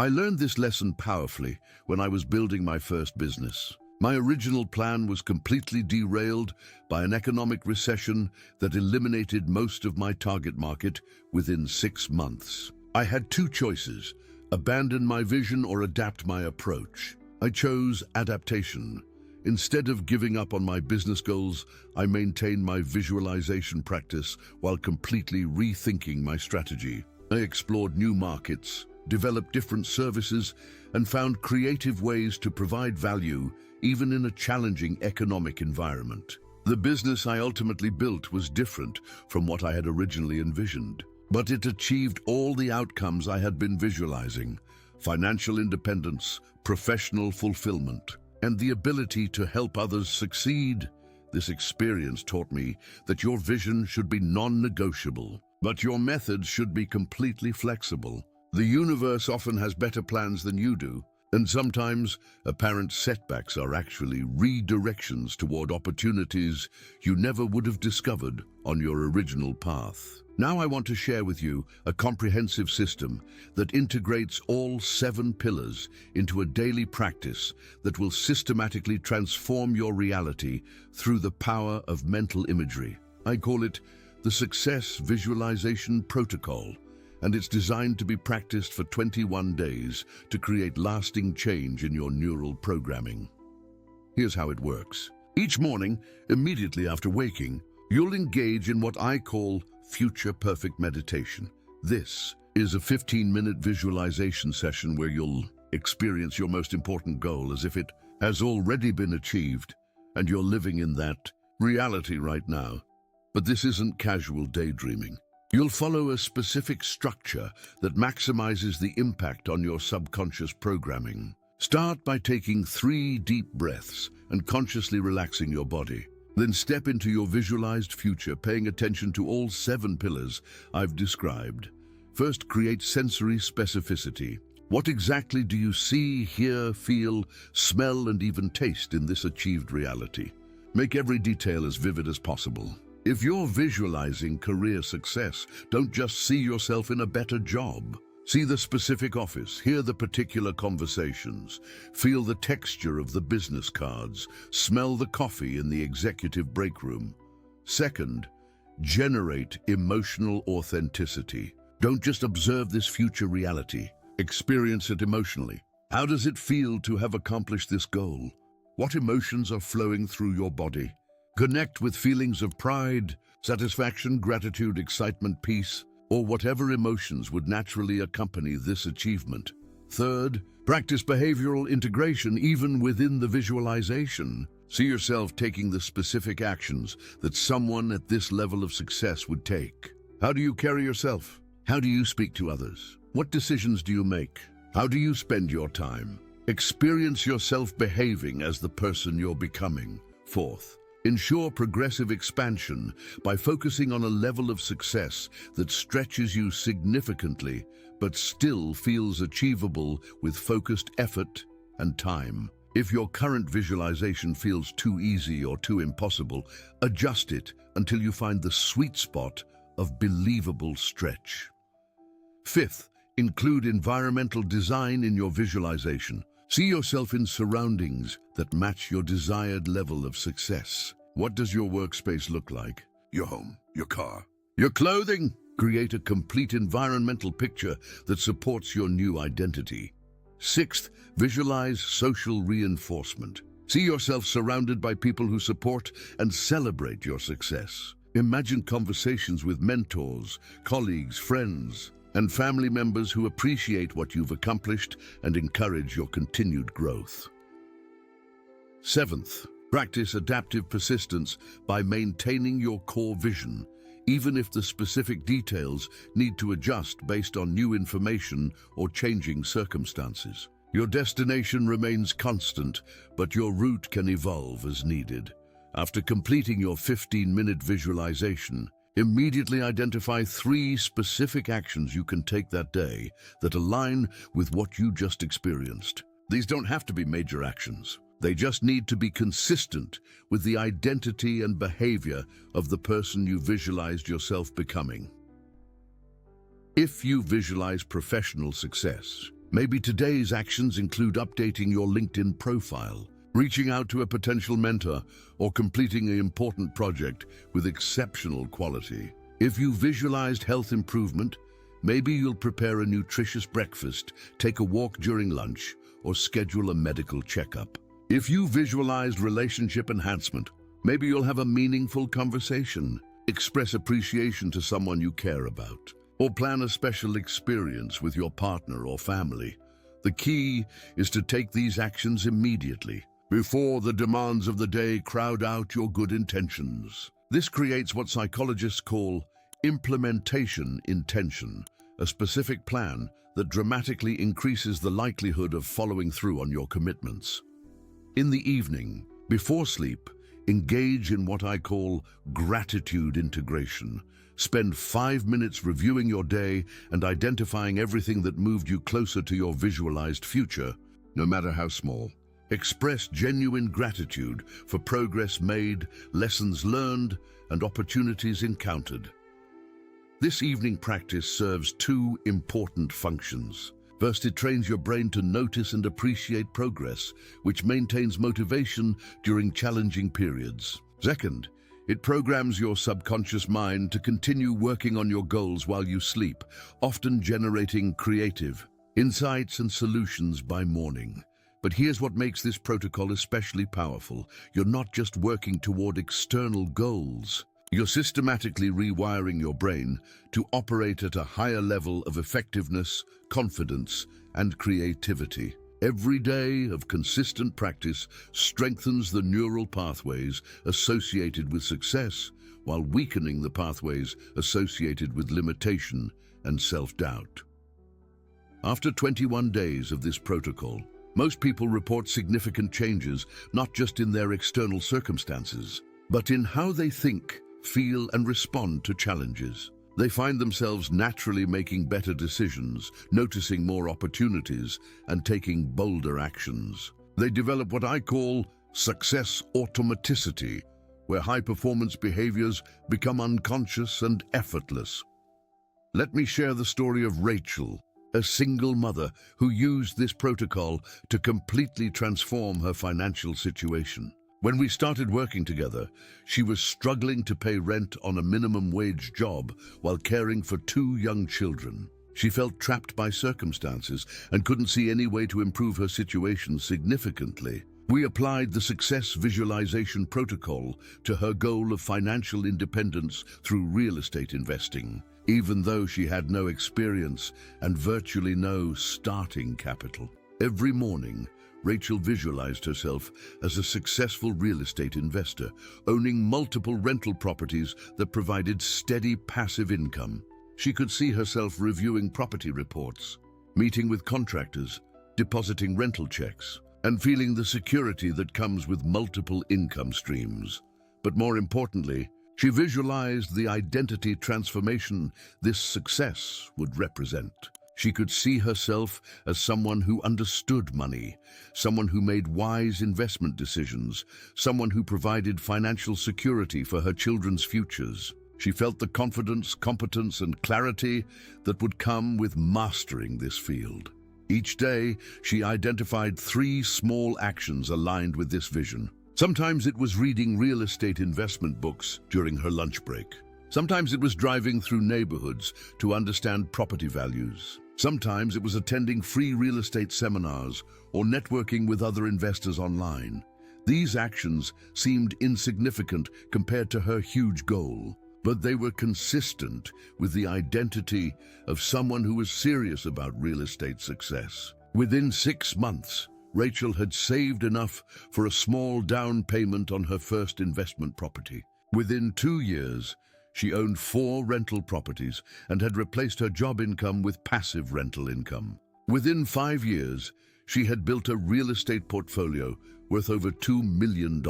I learned this lesson powerfully when I was building my first business. My original plan was completely derailed by an economic recession that eliminated most of my target market within 6 months. I had two choices: abandon my vision or adapt my approach. I chose adaptation. Instead of giving up on my business goals, I maintained my visualization practice while completely rethinking my strategy. I explored new markets, developed different services, and found creative ways to provide value even in a challenging economic environment. The business I ultimately built was different from what I had originally envisioned, but it achieved all the outcomes I had been visualizing: financial independence, professional fulfillment, and the ability to help others succeed. This experience taught me that your vision should be non-negotiable, but your methods should be completely flexible. The universe often has better plans than you do, And sometimes, apparent setbacks are actually redirections toward opportunities you never would have discovered on your original path. Now I want to share with you a comprehensive system that integrates all 7 pillars into a daily practice that will systematically transform your reality through the power of mental imagery. I call it the Success Visualization Protocol, and it's designed to be practiced for 21 days to create lasting change in your neural programming. Here's how it works. Each morning, immediately after waking, you'll engage in what I call Future Perfect Meditation. This is a 15-minute visualization session where you'll experience your most important goal as if it has already been achieved and you're living in that reality right now. But this isn't casual daydreaming. You'll follow a specific structure that maximizes the impact on your subconscious programming. Start by taking 3 deep breaths and consciously relaxing your body. Then step into your visualized future, paying attention to all 7 pillars I've described. First, create sensory specificity. What exactly do you see, hear, feel, smell, and even taste in this achieved reality? Make every detail as vivid as possible. If you're visualizing career success, don't just see yourself in a better job. See the specific office, hear the particular conversations, feel the texture of the business cards, smell the coffee in the executive break room. Second, generate emotional authenticity. Don't just observe this future reality, experience it emotionally. How does it feel to have accomplished this goal? What emotions are flowing through your body? Connect with feelings of pride, satisfaction, gratitude, excitement, peace, or whatever emotions would naturally accompany this achievement. Third, practice behavioral integration even within the visualization. See yourself taking the specific actions that someone at this level of success would take. How do you carry yourself? How do you speak to others? What decisions do you make? How do you spend your time? Experience yourself behaving as the person you're becoming. Fourth, ensure progressive expansion by focusing on a level of success that stretches you significantly but still feels achievable with focused effort and time. If your current visualization feels too easy or too impossible, adjust it until you find the sweet spot of believable stretch. Fifth, include environmental design in your visualization. See yourself in surroundings that match your desired level of success. What does your workspace look like? Your home, your car, your clothing. Create a complete environmental picture that supports your new identity. Sixth, visualize social reinforcement. See yourself surrounded by people who support and celebrate your success. Imagine conversations with mentors, colleagues, friends, and family members who appreciate what you've accomplished and encourage your continued growth. Seventh, practice adaptive persistence by maintaining your core vision, even if the specific details need to adjust based on new information or changing circumstances. Your destination remains constant, but your route can evolve as needed. After completing your 15-minute visualization, immediately identify 3 specific actions you can take that day that align with what you just experienced. These don't have to be major actions. They just need to be consistent with the identity and behavior of the person you visualized yourself becoming. If you visualize professional success, maybe today's actions include updating your LinkedIn profile, reaching out to a potential mentor, or completing an important project with exceptional quality. If you visualized health improvement, maybe you'll prepare a nutritious breakfast, take a walk during lunch, or schedule a medical checkup. If you visualized relationship enhancement, maybe you'll have a meaningful conversation, express appreciation to someone you care about, or plan a special experience with your partner or family. The key is to take these actions immediately, before the demands of the day crowd out your good intentions. This creates what psychologists call implementation intention, a specific plan that dramatically increases the likelihood of following through on your commitments. In the evening, before sleep, engage in what I call gratitude integration. Spend 5 minutes reviewing your day and identifying everything that moved you closer to your visualized future. no matter how small. Express genuine gratitude for progress made, lessons learned, and opportunities encountered. This evening practice serves two important functions. First, it trains your brain to notice and appreciate progress, which maintains motivation during challenging periods. Second, it programs your subconscious mind to continue working on your goals while you sleep, often generating creative insights and solutions by morning. But here's what makes this protocol especially powerful. You're not just working toward external goals. You're systematically rewiring your brain to operate at a higher level of effectiveness, confidence, and creativity. Every day of consistent practice strengthens the neural pathways associated with success, while weakening the pathways associated with limitation and self-doubt. After 21 days of this protocol, most people report significant changes, not just in their external circumstances, but in how they think, feel, and respond to challenges. They find themselves naturally making better decisions, noticing more opportunities, and taking bolder actions. They develop what I call success automaticity, where high-performance behaviors become unconscious and effortless. Let me share the story of Rachel, a single mother who used this protocol to completely transform her financial situation. When we started working together, she was struggling to pay rent on a minimum wage job while caring for two young children. She felt trapped by circumstances and couldn't see any way to improve her situation significantly. We applied the success visualization protocol to her goal of financial independence through real estate investing, even though she had no experience and virtually no starting capital. Every morning, Rachel visualized herself as a successful real estate investor, owning multiple rental properties that provided steady passive income. She could see herself reviewing property reports, meeting with contractors, depositing rental checks, and feeling the security that comes with multiple income streams. But more importantly, she visualized the identity transformation this success would represent. She could see herself as someone who understood money, someone who made wise investment decisions, someone who provided financial security for her children's futures. She felt the confidence, competence, and clarity that would come with mastering this field. Each day, she identified 3 small actions aligned with this vision. Sometimes it was reading real estate investment books during her lunch break. Sometimes it was driving through neighborhoods to understand property values. Sometimes it was attending free real estate seminars or networking with other investors online. These actions seemed insignificant compared to her huge goal, but they were consistent with the identity of someone who was serious about real estate success. Within 6 months, Rachel had saved enough for a small down payment on her first investment property. Within 2 years, she owned 4 rental properties and had replaced her job income with passive rental income. Within 5 years, she had built a real estate portfolio worth over $2 million.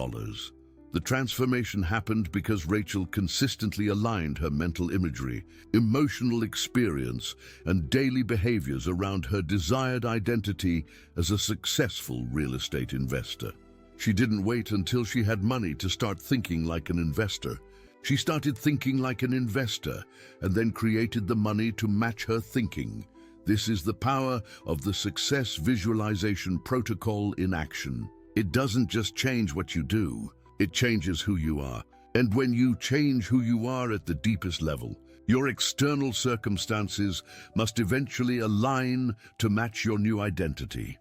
The transformation happened because Rachel consistently aligned her mental imagery, emotional experience, and daily behaviors around her desired identity as a successful real estate investor. She didn't wait until she had money to start thinking like an investor. She started thinking like an investor and then created the money to match her thinking. This is the power of the success visualization protocol in action. It doesn't just change what you do, it changes who you are. And when you change who you are at the deepest level, your external circumstances must eventually align to match your new identity.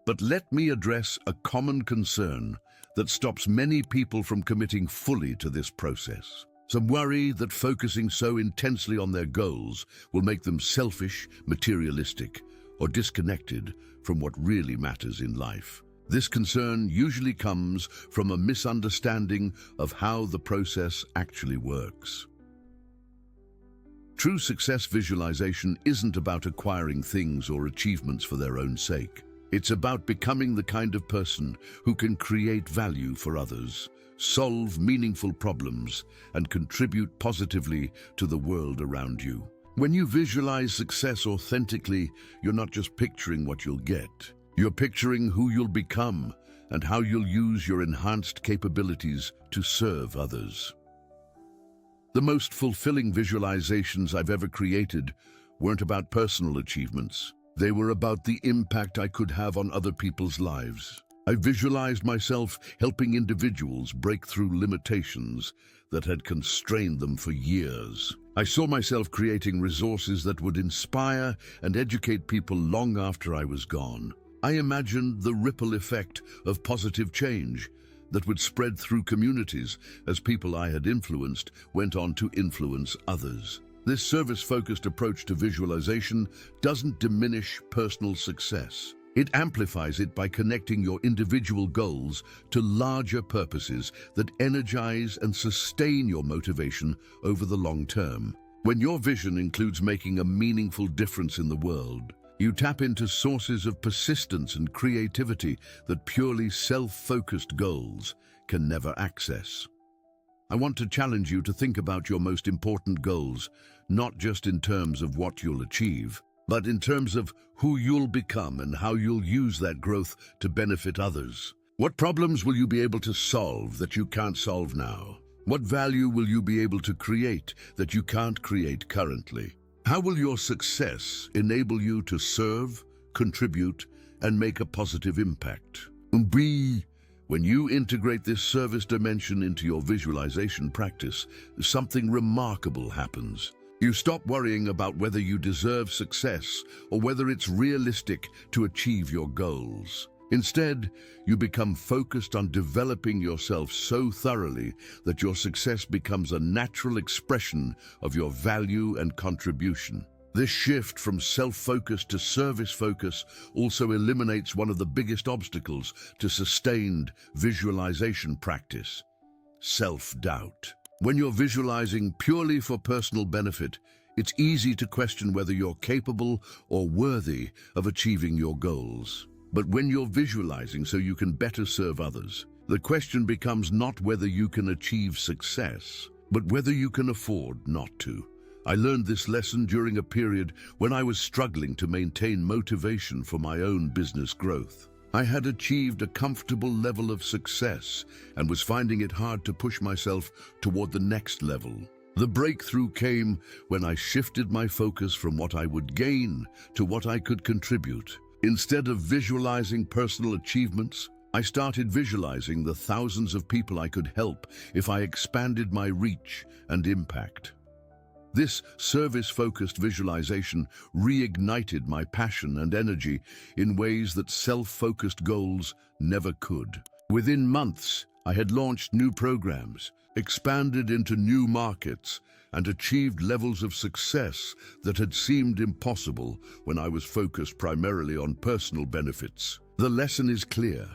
But let me address a common concern that stops many people from committing fully to this process. Some worry that focusing so intensely on their goals will make them selfish, materialistic, or disconnected from what really matters in life. This concern usually comes from a misunderstanding of how the process actually works. True success visualization isn't about acquiring things or achievements for their own sake. It's about becoming the kind of person who can create value for others, solve meaningful problems, and contribute positively to the world around you. When you visualize success authentically, you're not just picturing what you'll get. You're picturing who you'll become and how you'll use your enhanced capabilities to serve others. The most fulfilling visualizations I've ever created weren't about personal achievements. They were about the impact I could have on other people's lives. I visualized myself helping individuals break through limitations that had constrained them for years. I saw myself creating resources that would inspire and educate people long after I was gone. I imagined the ripple effect of positive change that would spread through communities as people I had influenced went on to influence others. This service-focused approach to visualization doesn't diminish personal success. It amplifies it by connecting your individual goals to larger purposes that energize and sustain your motivation over the long term. When your vision includes making a meaningful difference in the world, you tap into sources of persistence and creativity that purely self-focused goals can never access. I want to challenge you to think about your most important goals, not just in terms of what you'll achieve, but in terms of who you'll become and how you'll use that growth to benefit others. What problems will you be able to solve that you can't solve now? What value will you be able to create that you can't create currently? How will your success enable you to serve, contribute, and make a positive impact? When you integrate this service dimension into your visualization practice, something remarkable happens. You stop worrying about whether you deserve success or whether it's realistic to achieve your goals. Instead, you become focused on developing yourself so thoroughly that your success becomes a natural expression of your value and contribution. This shift from self-focus to service focus also eliminates one of the biggest obstacles to sustained visualization practice: self-doubt. When you're visualizing purely for personal benefit, it's easy to question whether you're capable or worthy of achieving your goals. But when you're visualizing so you can better serve others, the question becomes not whether you can achieve success, but whether you can afford not to. I learned this lesson during a period when I was struggling to maintain motivation for my own business growth. I had achieved a comfortable level of success and was finding it hard to push myself toward the next level. The breakthrough came when I shifted my focus from what I would gain to what I could contribute. Instead of visualizing personal achievements, I started visualizing the thousands of people I could help if I expanded my reach and impact. This service-focused visualization reignited my passion and energy in ways that self-focused goals never could. Within months, I had launched new programs, expanded into new markets, and achieved levels of success that had seemed impossible when I was focused primarily on personal benefits. The lesson is clear.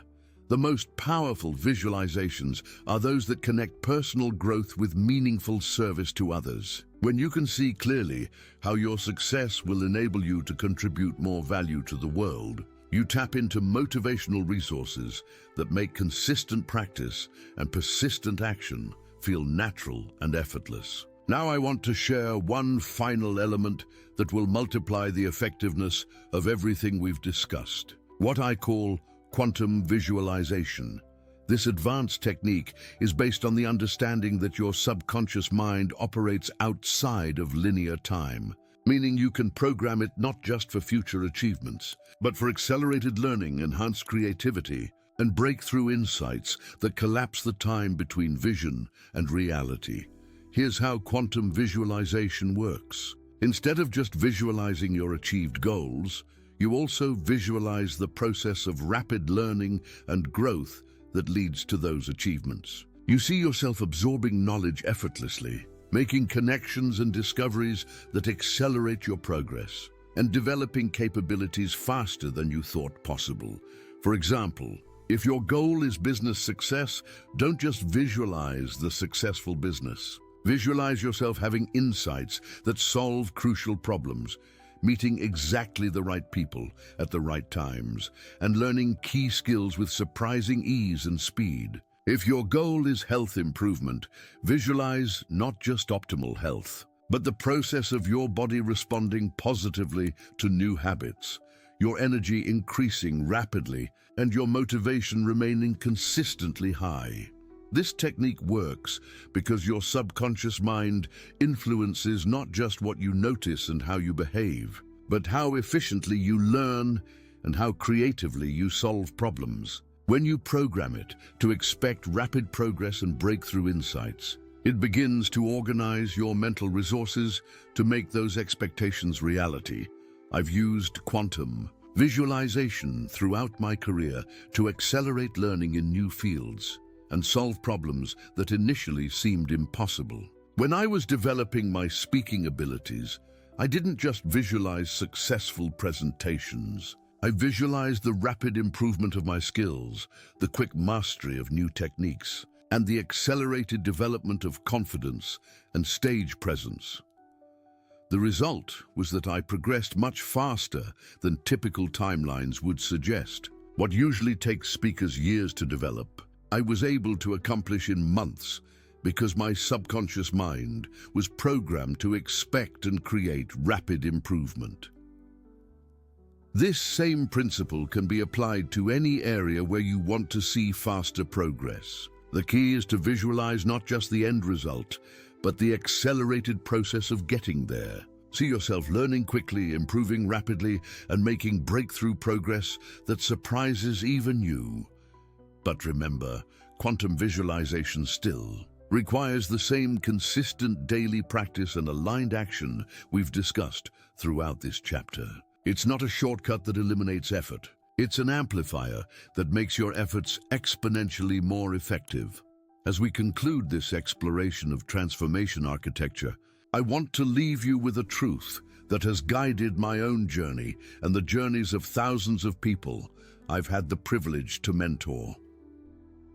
The most powerful visualizations are those that connect personal growth with meaningful service to others. When you can see clearly how your success will enable you to contribute more value to the world, you tap into motivational resources that make consistent practice and persistent action feel natural and effortless. Now I want to share one final element that will multiply the effectiveness of everything we've discussed, what I call quantum visualization. This advanced technique is based on the understanding that your subconscious mind operates outside of linear time, meaning you can program it not just for future achievements, but for accelerated learning, enhanced creativity, and breakthrough insights that collapse the time between vision and reality. Here's how quantum visualization works. Instead of just visualizing your achieved goals, you also visualize the process of rapid learning and growth that leads to those achievements. You see yourself absorbing knowledge effortlessly, making connections and discoveries that accelerate your progress, and developing capabilities faster than you thought possible. For example, if your goal is business success, don't just visualize the successful business. Visualize yourself having insights that solve crucial problems, meeting exactly the right people at the right times, and learning key skills with surprising ease and speed. If your goal is health improvement, visualize not just optimal health, but the process of your body responding positively to new habits, your energy increasing rapidly, and your motivation remaining consistently high. This technique works because your subconscious mind influences not just what you notice and how you behave, but how efficiently you learn and how creatively you solve problems. When you program it to expect rapid progress and breakthrough insights, it begins to organize your mental resources to make those expectations reality. I've used quantum visualization throughout my career to accelerate learning in new fields and solve problems that initially seemed impossible. When I was developing my speaking abilities, I didn't just visualize successful presentations. I visualized the rapid improvement of my skills, the quick mastery of new techniques, and the accelerated development of confidence and stage presence. The result was that I progressed much faster than typical timelines would suggest. What usually takes speakers years to develop, I was able to accomplish in months because my subconscious mind was programmed to expect and create rapid improvement. This same principle can be applied to any area where you want to see faster progress. The key is to visualize not just the end result, but the accelerated process of getting there. See yourself learning quickly, improving rapidly, and making breakthrough progress that surprises even you. But remember, quantum visualization still requires the same consistent daily practice and aligned action we've discussed throughout this chapter. It's not a shortcut that eliminates effort. It's an amplifier that makes your efforts exponentially more effective. As we conclude this exploration of transformation architecture, I want to leave you with a truth that has guided my own journey and the journeys of thousands of people I've had the privilege to mentor.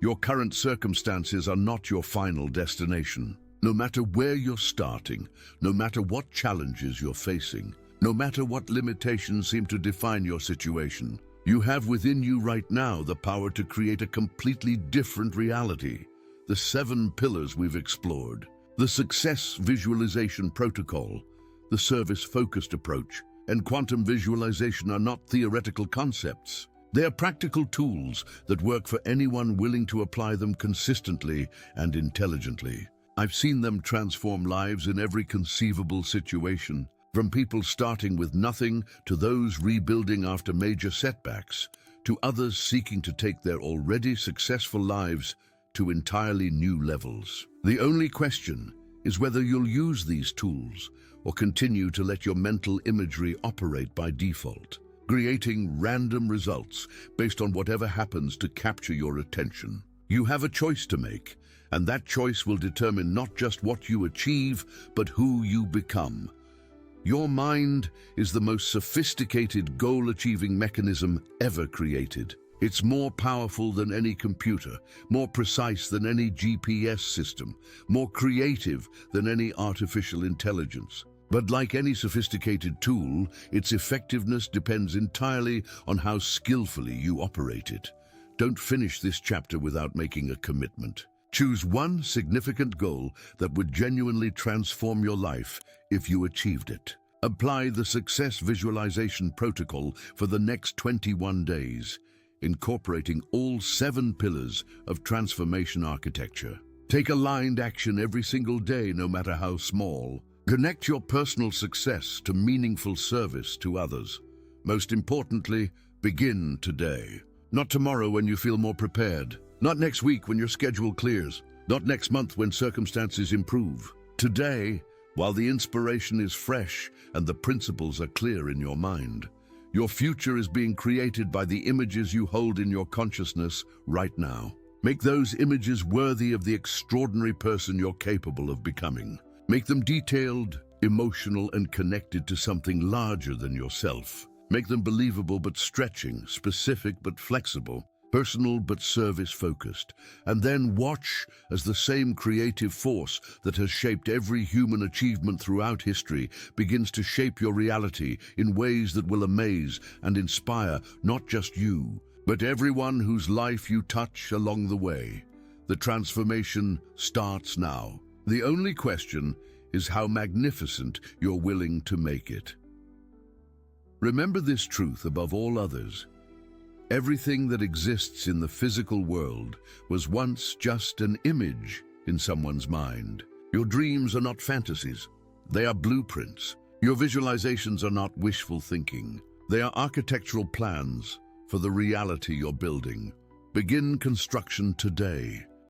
Your current circumstances are not your final destination. No matter where you're starting, no matter what challenges you're facing, no matter what limitations seem to define your situation, you have within you right now the power to create a completely different reality. The 7 pillars we've explored, the success visualization protocol, the service-focused approach, and quantum visualization are not theoretical concepts. They are practical tools that work for anyone willing to apply them consistently and intelligently. I've seen them transform lives in every conceivable situation, from people starting with nothing to those rebuilding after major setbacks, to others seeking to take their already successful lives to entirely new levels. The only question is whether you'll use these tools or continue to let your mental imagery operate by default, creating random results based on whatever happens to capture your attention. You have a choice to make, and that choice will determine not just what you achieve, but who you become. Your mind is the most sophisticated goal-achieving mechanism ever created. It's more powerful than any computer, more precise than any GPS system, more creative than any artificial intelligence. But like any sophisticated tool, its effectiveness depends entirely on how skillfully you operate it. Don't finish this chapter without making a commitment. Choose one significant goal that would genuinely transform your life if you achieved it. Apply the success visualization protocol for the next 21 days, incorporating all 7 pillars of transformation architecture. Take aligned action every single day, no matter how small. Connect your personal success to meaningful service to others. Most importantly, begin today. Not tomorrow when you feel more prepared. Not next week when your schedule clears. Not next month when circumstances improve. Today, while the inspiration is fresh and the principles are clear in your mind. Your future is being created by the images you hold in your consciousness right now. Make those images worthy of the extraordinary person you're capable of becoming. Make them detailed, emotional, and connected to something larger than yourself. Make them believable but stretching, specific but flexible, personal but service-focused. And then watch as the same creative force that has shaped every human achievement throughout history begins to shape your reality in ways that will amaze and inspire not just you, but everyone whose life you touch along the way. The transformation starts now. The only question is how magnificent you're willing to make it. Remember this truth above all others. Everything that exists in the physical world was once just an image in someone's mind. Your dreams are not fantasies. They are blueprints. Your visualizations are not wishful thinking. They are architectural plans for the reality you're building. Begin construction today.